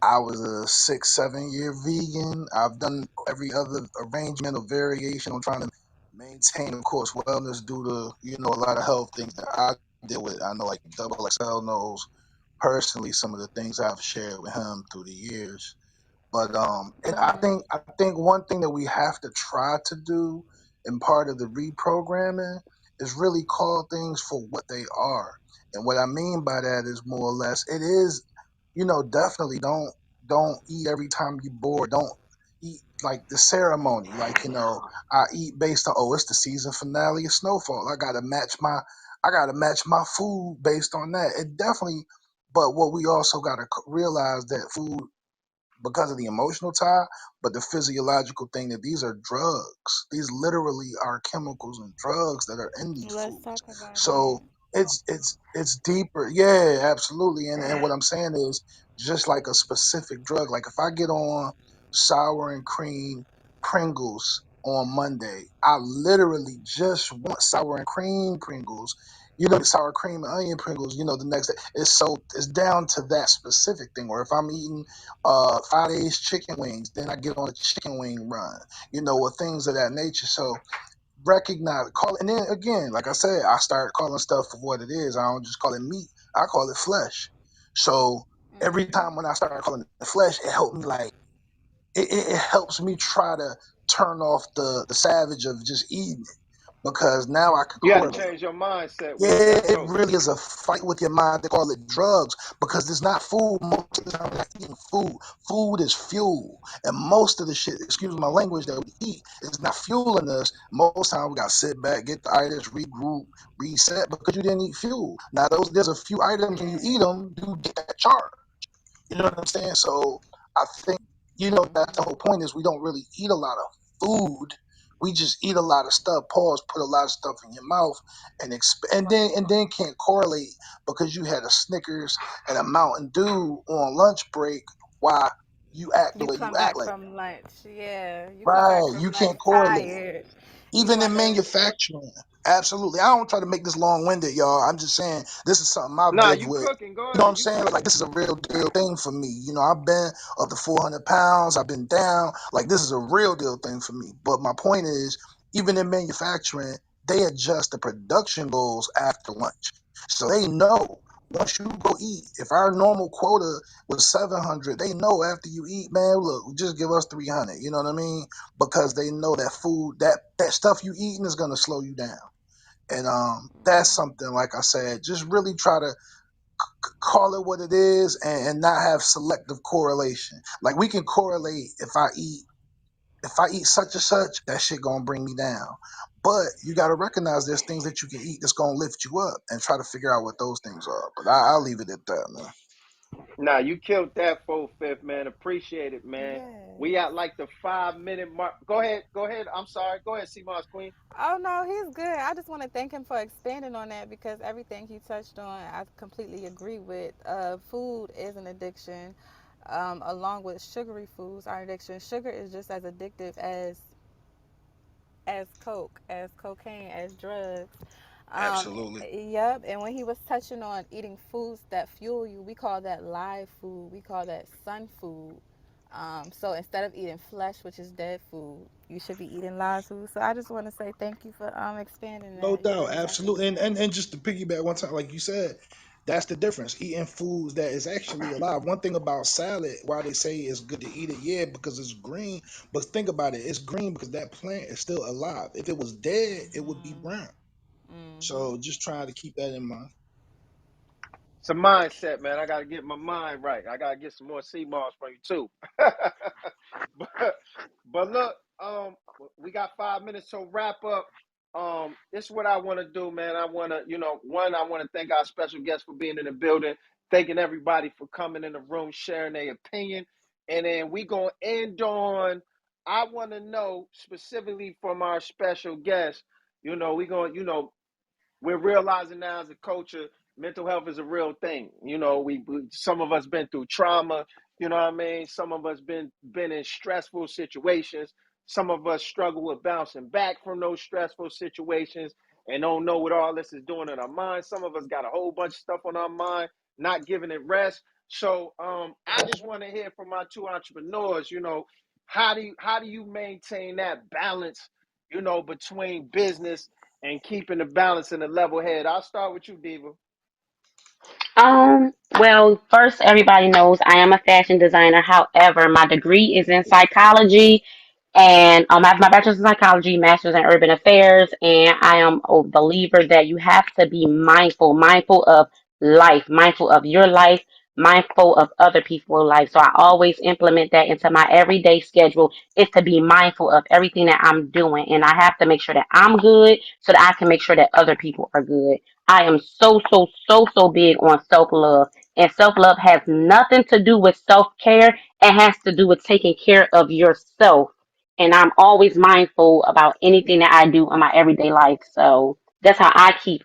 I was a 6, 7 year vegan, I've done every other arrangement or variation on trying to maintain, of course, wellness due to a lot of health things that I deal with. I know like Double XL knows personally some of the things I've shared with him through the years. But and I think one thing that we have to try to do in part of the reprogramming is really call things for what they are. And what I mean by that is more or less it is, definitely don't eat every time you're bored. Don't eat like the ceremony. Like, I eat based on, oh, it's the season finale of Snowfall. I gotta match my food based on that. It definitely, but what we also gotta realize that food, because of the emotional tie, but the physiological thing that these are drugs. These literally are chemicals and drugs that are in these Let's foods. talk about So it. it's deeper. Yeah, absolutely. And what I'm saying is just like a specific drug. Like if I get on sour and cream Pringles on Monday, I literally just want sour and cream Pringles. Sour cream and onion Pringles, the next day. It's down to that specific thing. Or if I'm eating Friday's chicken wings. Then I get on a chicken wing run, or things of that nature. So recognize, call it, and then again, like I said, I start calling stuff for what it is. I don't just call it meat. I call it flesh. So every time when I start calling it flesh, it helped me like it helps me try to turn off the savage of just eating it because now I can You had to correlate. change your mindset with it. Yeah, That's it dope. really is a fight with your mind. They call it drugs because it's not food. Most of the time, we're not eating food. Food is fuel. And most of the shit, excuse my language, that we eat is not fueling us. Most time, we got to sit back, get the items, regroup, reset because you didn't eat fuel. Now, there's a few items when you eat them, you get that charge. You know what I'm saying? So I think, that's the whole point is we don't really eat a lot of food. We just eat a lot of stuff. Pause. Put a lot of stuff in your mouth, and then can't correlate because you had a Snickers and a Mountain Dew on lunch break. Why you act the You way you come act back like from lunch. Yeah, you come back right? from You lunch can't correlate. tired. You Even in wonder. manufacturing, absolutely. I don't try to make this long-winded, y'all. I'm just saying this is something I've Nah, lived you with. cooking. Go You know what ahead. I'm You saying? Like cooking. this is a real deal thing for me. I've been up to 400 pounds. I've been down. Like this is a real deal thing for me. But my point is, even in manufacturing, they adjust the production goals after lunch, so they know once you go eat. If our normal quota was 700, they know after you eat, man, look, just give us 300. You know what I mean? Because they know that food, that stuff you eating is gonna slow you down. And that's something like I said, just really try to call it what it is and not have selective correlation. Like we can correlate if I eat such and such, that shit gonna bring me down. But you gotta recognize there's things that you can eat that's gonna lift you up and try to figure out what those things are. But I'll leave it at that, man. Nah, you killed that 4 Fifth, man. Appreciate it, man. We Yes. at like the 5 minute mark. Go ahead. Go ahead. I'm sorry. Go ahead, C-Mars Queen. Oh no, he's good. I just want to thank him for expanding on that because everything he touched on, I completely agree with. Food is an addiction, along with sugary foods are an addiction. Sugar is just as addictive as coke, as cocaine, as drugs. Absolutely. Yep. And when he was touching on eating foods that fuel you, we call that live food. We call that sun food. So instead of eating flesh, which is dead food, you should be eating live food. So I just want to say thank you for expanding No that. You did doubt, exactly absolutely. what you And said. just to piggyback one time, like you said, that's the difference. Eating foods that is actually alive. One thing about salad, why they say it's good to eat it, yeah, because it's green. But think about it, it's green because that plant is still alive. If it was dead, it would be Mhm. brown. Mhm. So just trying to keep that in mind. It's a mindset, man. I got to get my mind right. I got to get some more sea moss from you too. but look, we got 5 minutes to wrap up. This is what I want to do, man. I want to, I want to thank our special guests for being in the building, thanking everybody for coming in the room, sharing their opinion, and then we gonna end on. I want to know specifically from our special guests. We gonna, we're realizing now as a culture, mental health is a real thing. We some of us been through trauma. You know what I mean? Some of us been in stressful situations. Some of us struggle with bouncing back from those stressful situations and don't know what all this is doing in our mind. Some of us got a whole bunch of stuff on our mind, not giving it rest. So I just want to hear from my two entrepreneurs. How do you maintain that balance? Between business and keeping the balance and the level head. I'll start with you, Diva. Well, first, everybody knows I am a fashion designer. However, my degree is in psychology, and I have my bachelor's in psychology, master's in urban affairs, and I am a believer that you have to be mindful of life, mindful of your life, mindful of other people's life. So I always implement that into my everyday schedule is to be mindful of everything that I'm doing, and I have to make sure that I'm good so that I can make sure that other people are good. I am so big on self love. And self love has nothing to do with self care. It has to do with taking care of yourself. And I'm always mindful about anything that I do in my everyday life. So that's how I keep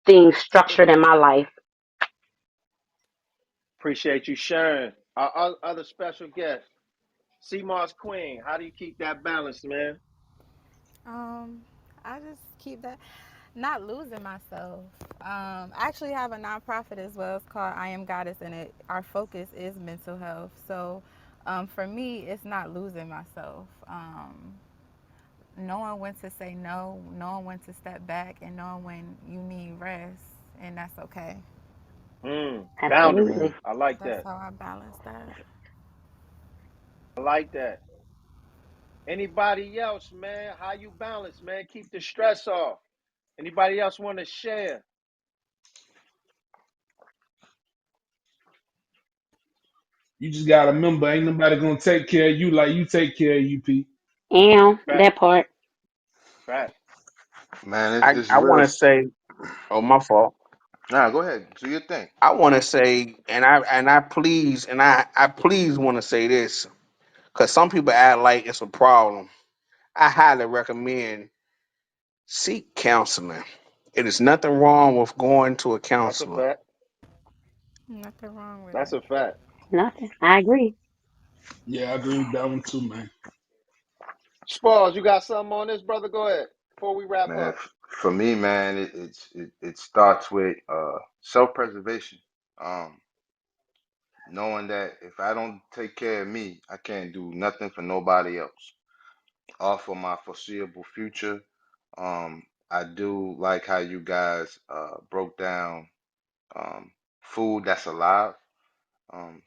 things structured in my life. Appreciate you sharing. Our other special guest, CMOS Queen. How do you keep that balance, man? Um, I just keep that, not losing myself. I actually have a nonprofit as well. It's called I Am Goddess, and our focus is mental health. So, for me, it's not losing myself. Knowing when to say no, knowing when to step back, and knowing when you need rest, and that's okay. Boundaries. Absolutely. I like That's that. how I balance that. I like that. Anybody else, man? How you balance, man? Keep the stress off. Anybody else want to share? You just gotta remember, ain't nobody gonna take care of you like you take care of you, Pete. And Fact, that part. fact. Man, I it's I want real. to say, oh my fault. Nah, go ahead. Do your thing. I want to say, and I please want to say this because some people act like it's a problem. I highly recommend seek counseling. It is nothing wrong with going to a That's a counselor. fact. Nothing wrong with That's it. a fact. Nothing. I agree. Yeah, I agree with that one too, man. Spars, you got something on this, brother? Go ahead. Before we wrap Man, up. for me, man, it starts with self-preservation. Um, Knowing that if I don't take care of me, I can't do nothing for nobody else. Or for my foreseeable future. I do like how you guys broke down food that's alive.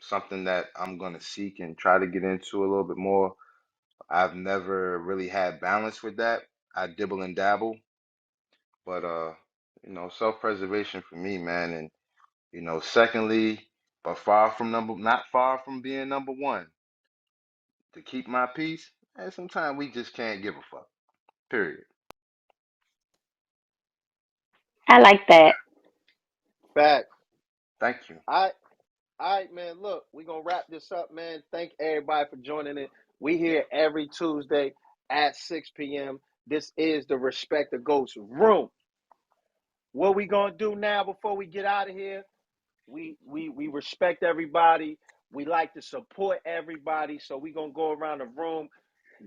Something that I'm gonna seek and try to get into a little bit more. I've never really had balance with that. I dibble and dabble, but self-preservation for me, man. And secondly, but far from not far from being number one, to keep my peace. And sometimes we just can't give a fuck. Period. I like that. Fact. Thank you. All right, all right, man. Look, we're gonna wrap this up, man. Thank everybody for joining it. We here every Tuesday at 6 p.m. This is the Respect the Ghost room. What we gonna do now before we get out of here? We respect everybody. We like to support everybody. So we gonna go around the room,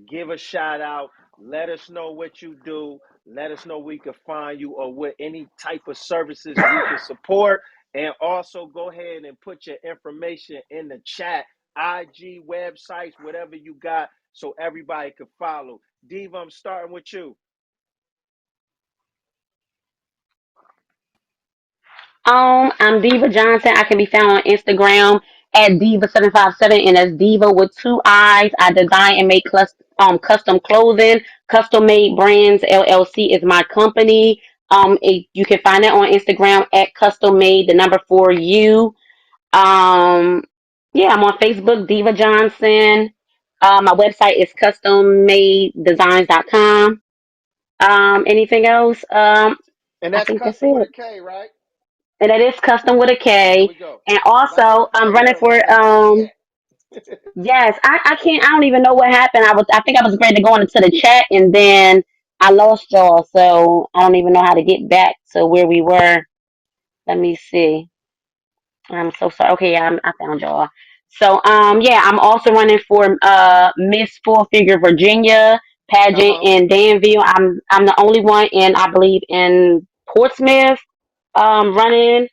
give a shout out, let us know what you do, let us know we can find you or what any type of services we can support. And also go ahead and put your information in the chat. IG, websites, whatever you got, so everybody can follow. Diva, I'm starting with you. I'm Diva Johnson. I can be found on Instagram at Diva757, and that's Diva with two eyes. I design and make custom clothing, custom made brands. LLC is my company. You can find it on Instagram at custom made the number 4U. Um, yeah, I'm on Facebook, Diva Johnson. My website is custommadedesigns.com. Anything else? And I that's think that's custom with it. a K, right? And that is custom with a There K. we go. And Like also, I'm running word, for like where they yes, I can't. I don't even know what happened. I think I was ready to go into the chat, and then I lost y'all. So I don't even know how to get back to where we were. Let me see. I'm so sorry. Okay, yeah, I found y'all. So yeah, I'm also running for Miss Four Figure Virginia at. pageant in Danville. I'm the only one in, I believe, in Portsmouth running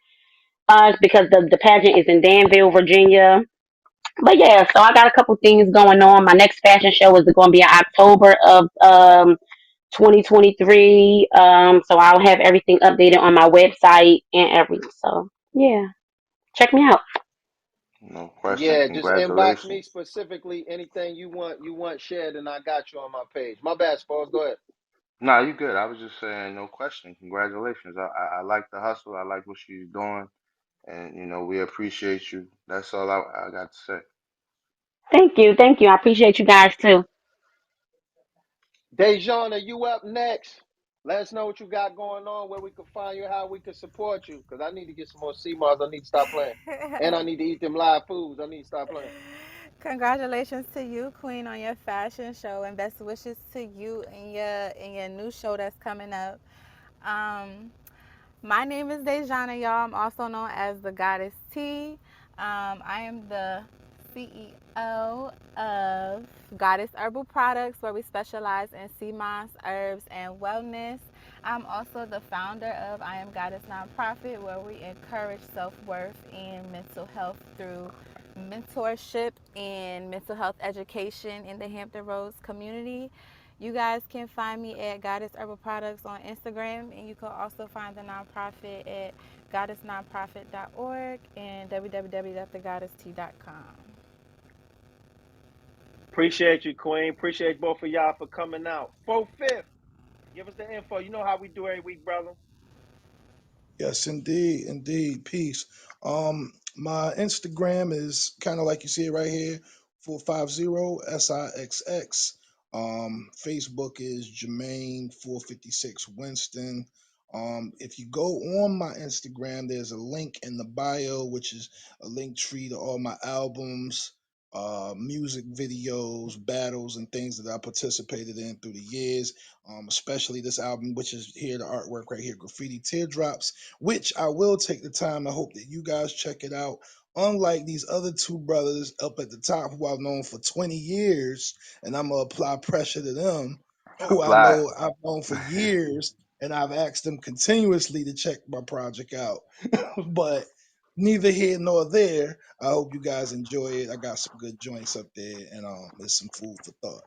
because the pageant is in Danville, Virginia. But yeah, so I got a couple things going on. My next fashion show is going to be in October of 2023. So I'll have everything updated on my website and everything. So yeah, check me out. No question. Yeah, just inbox me Congratulations. specifically anything you want shared, and I got you on my page. My bad, Spose. Go ahead. Nah, you good. I was just saying, no question. Congratulations. I like the hustle. I like what she's doing, and we appreciate you. That's all I got to say. Thank you, thank you. I appreciate you guys too. Dejan, are you up next? Let us know what you got going on, where we can find you, how we can support you. Because I need to get some more CMARs. I need to stop playing. And I need to eat them live foods. I need to stop playing. Congratulations to you, Queen, on your fashion show, and best wishes to you and your new show that's coming up. Um, My name is Dejana, y'all. I'm also known as the Goddess T. I am the CEO of Goddess Herbal Products, where we specialize in sea moss, herbs, and wellness. I'm also the founder of I Am Goddess Nonprofit, where we encourage self worth and mental health through mentorship and mental health education in the Hampton Roads community. You guys can find me at Goddess Herbal Products on Instagram, and you can also find the nonprofit at goddessnonprofit.org and www.thegoddesst.com. Appreciate you, Queen. Appreciate both of y'all for coming out. 4/5. Give us the info. You know how we do every week, brother. Yes, indeed, indeed. Peace. My Instagram is kind of like you see it right here, 450SIXX. Facebook is Jermaine 456 Winston. If you go on my Instagram, there's a link in the bio, which is a link tree to all my albums, music videos, battles, and things that I participated in through the years. Especially this album, which is here, the artwork right here, Graffiti Teardrops, which I will take the time. I hope that you guys check it out. Unlike these other two brothers up at the top who I've known for 20 years, and I'm going to apply pressure to them, who I Apply. know I've known for years, and I've asked them continuously to check my project out. But neither here nor there. I hope you guys enjoy it. I got some good joints up there, and there's some food for thought.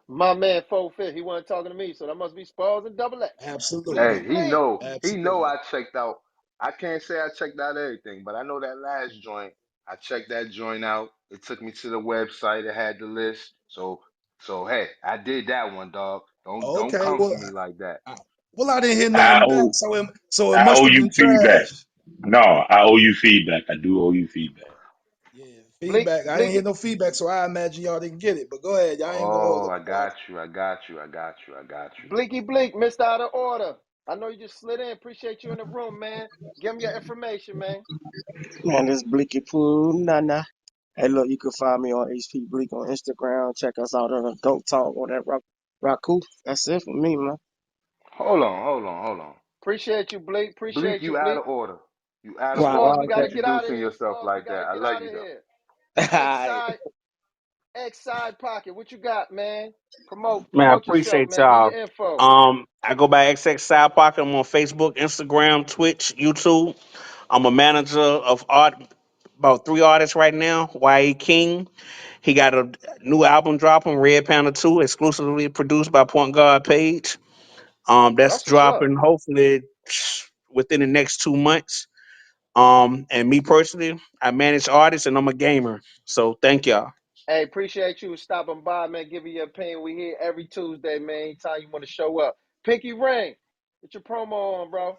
My man, 4/5. He wasn't talking to me, so that must be Spars and Double X. Absolutely. Blinky Hey, he Blink. know. He know. Absolutely. I checked out. I can't say I checked out everything, but I know that last joint. I checked that joint out. It took me to the website. It had the list. So hey, I did that one, dog. Don't Okay. come Well, for me like that. I, well, I didn't hear I nothing back, owe so it I must owe have you been feedback. trash. No, I owe you feedback. I do owe you feedback. Yeah, Blink, feedback. I didn't hear Blinky, no feedback, so I imagine y'all didn't get it. But go ahead, y'all ain't gonna hold Oh, up I the bars. got you. I got you. I got you. I got you. Blinky Blink, missed out of order. I know you just slid in. Appreciate you in the room, man. Give me your information, man. Man, this Blicky Poo Nana. Hey, look, you can find me on HP Bleak on Instagram. Check us out on Dope Talk on that Raku. That's it for me, man. Hold on. Hold on. Hold on. Appreciate you, Blink. Bleak, Appreciate you, you out Blink. of order. You out of And Why, order Spars, why we for got to is get out of introducing here. yourself Spars, we like got to that. I get love out you of though. here. X that? side, X side pocket. What you got, man? Promote, Man, I promote yourself, appreciate man. Give y'all. your info. I go by XX Side Pocket. I'm on Facebook, Instagram, Twitch, YouTube. I'm a manager of art about 3 artists right now. YA King, he got a new album dropping, Red Panda 2, exclusively produced by Point Guard Page. That's That's what's up. dropping hopefully within the next 2 months. And me personally, I manage artists and I'm a gamer. So thank y'all. Hey, appreciate you stopping by, man. Giving your opinion. We here every Tuesday, man. Anytime you want to show up. Pinky Ring, get your promo on, bro.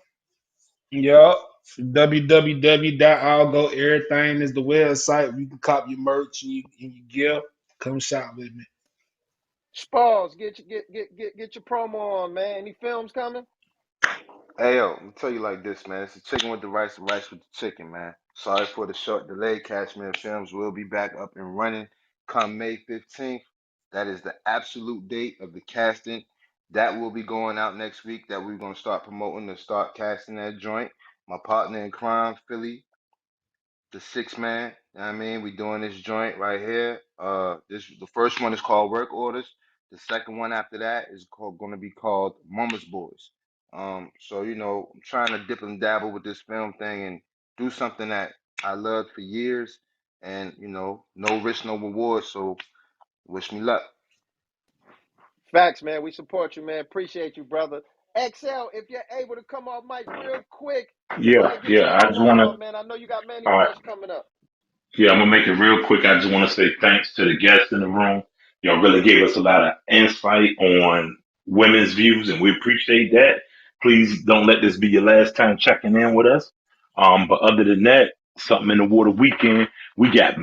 Yup. www.allgo. Everything is the website. You can cop your merch and your gear. Come shop with me. Spalls, get your promo on, man. Any films coming? Hey yo, let me tell you like this, man. It's the chicken with the rice with the chicken, man. Sorry for the short delay. Cashmere Films will be back up and running come May 15th. That is the absolute date of the casting. That will be going out next week. That we're gonna start promoting and start casting that joint. My partner in crime, Philly, the six man. You know what I mean, we doing this joint right here. This the first one is called Work Orders. The second one after that is called going to be called Mama's Boys. So I'm trying to dip and dabble with this film thing and do something that I loved for years, and no risk, no reward. So wish me luck. Facts, man. We support you, man. Appreciate you, brother. XL, if you're able to come off mic real quick, we want Yeah, to get your yeah. I just promo want to. on, man. I know you got All right. Fresh coming up. Yeah, I'm gonna make it real quick. I just want to say thanks to the guests in the room. Y'all really gave us a lot of insight on women's views, and we appreciate that. Please don't let this be your last time checking in with us. But other than that, something in the water weekend. We got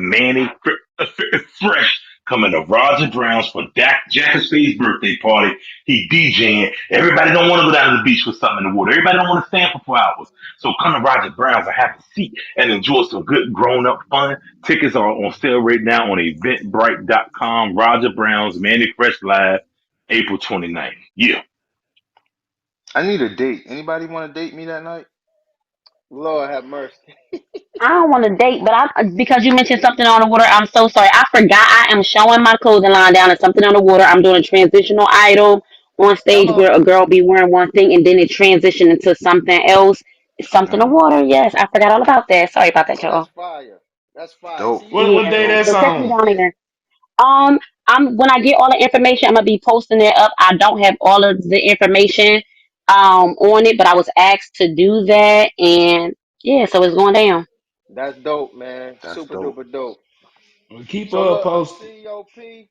Fresh coming to Roger Brown's for Jack Spade's birthday party. He DJing. Everybody don't want to go down to the beach for something in the water. Everybody don't want to stand for 4 hours. So come to Roger Brown's and have a seat and enjoy some good grown up fun. Tickets are on sale right now on eventbrite.com. Roger Brown's Manny Fresh Live, April 29th. Yeah. I need a date. Anybody want to date me that night? Lord have mercy. I don't want to date, but I because you mentioned something on the water. I'm so sorry. I forgot. I am showing my clothing line down at something on the water. I'm doing a transitional item on stage Hello. where a girl be wearing one thing and then it transitioned into something else. It's something on Mm, water. Yes, I forgot all about that. Sorry about that, Oh, that's y'all. fire. That's fire. dope, See, you What know, day dope. that's So check me on? down this there. Um, I'm when I get all the information, I'm gonna be posting it up. I don't have all of the information on it, but I was asked to do that, and yeah, so it's going down. that's dope, man. That's Super dope. duper dope. Well, keep So her look, I'm posted. COP,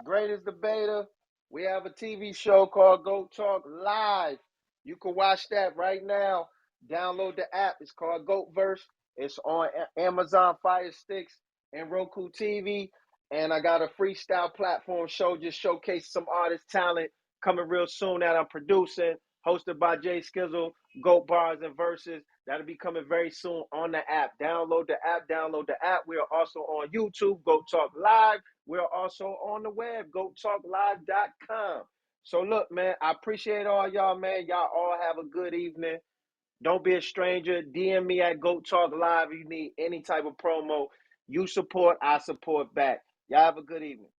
greatest debater. We have a TV show called Go Talk Live. You can watch that right now. Download the app. It's called GoatVerse. It's on Amazon Fire Sticks and Roku TV. And I got a freestyle platform show just showcase some artist talent coming real soon that I'm producing, hosted by Jay Skizzle, Goat Bars and Verses. That'll be coming very soon on the app. Download the app. Download the app. We are also on YouTube, Go Talk Live. We are also on the web, gotalklive.com. So look, man, I appreciate all y'all, man. Y'all all have a good evening. Don't be a stranger. DM me at Go Talk Live if you need any type of promo. You support, I support back. Y'all have a good evening.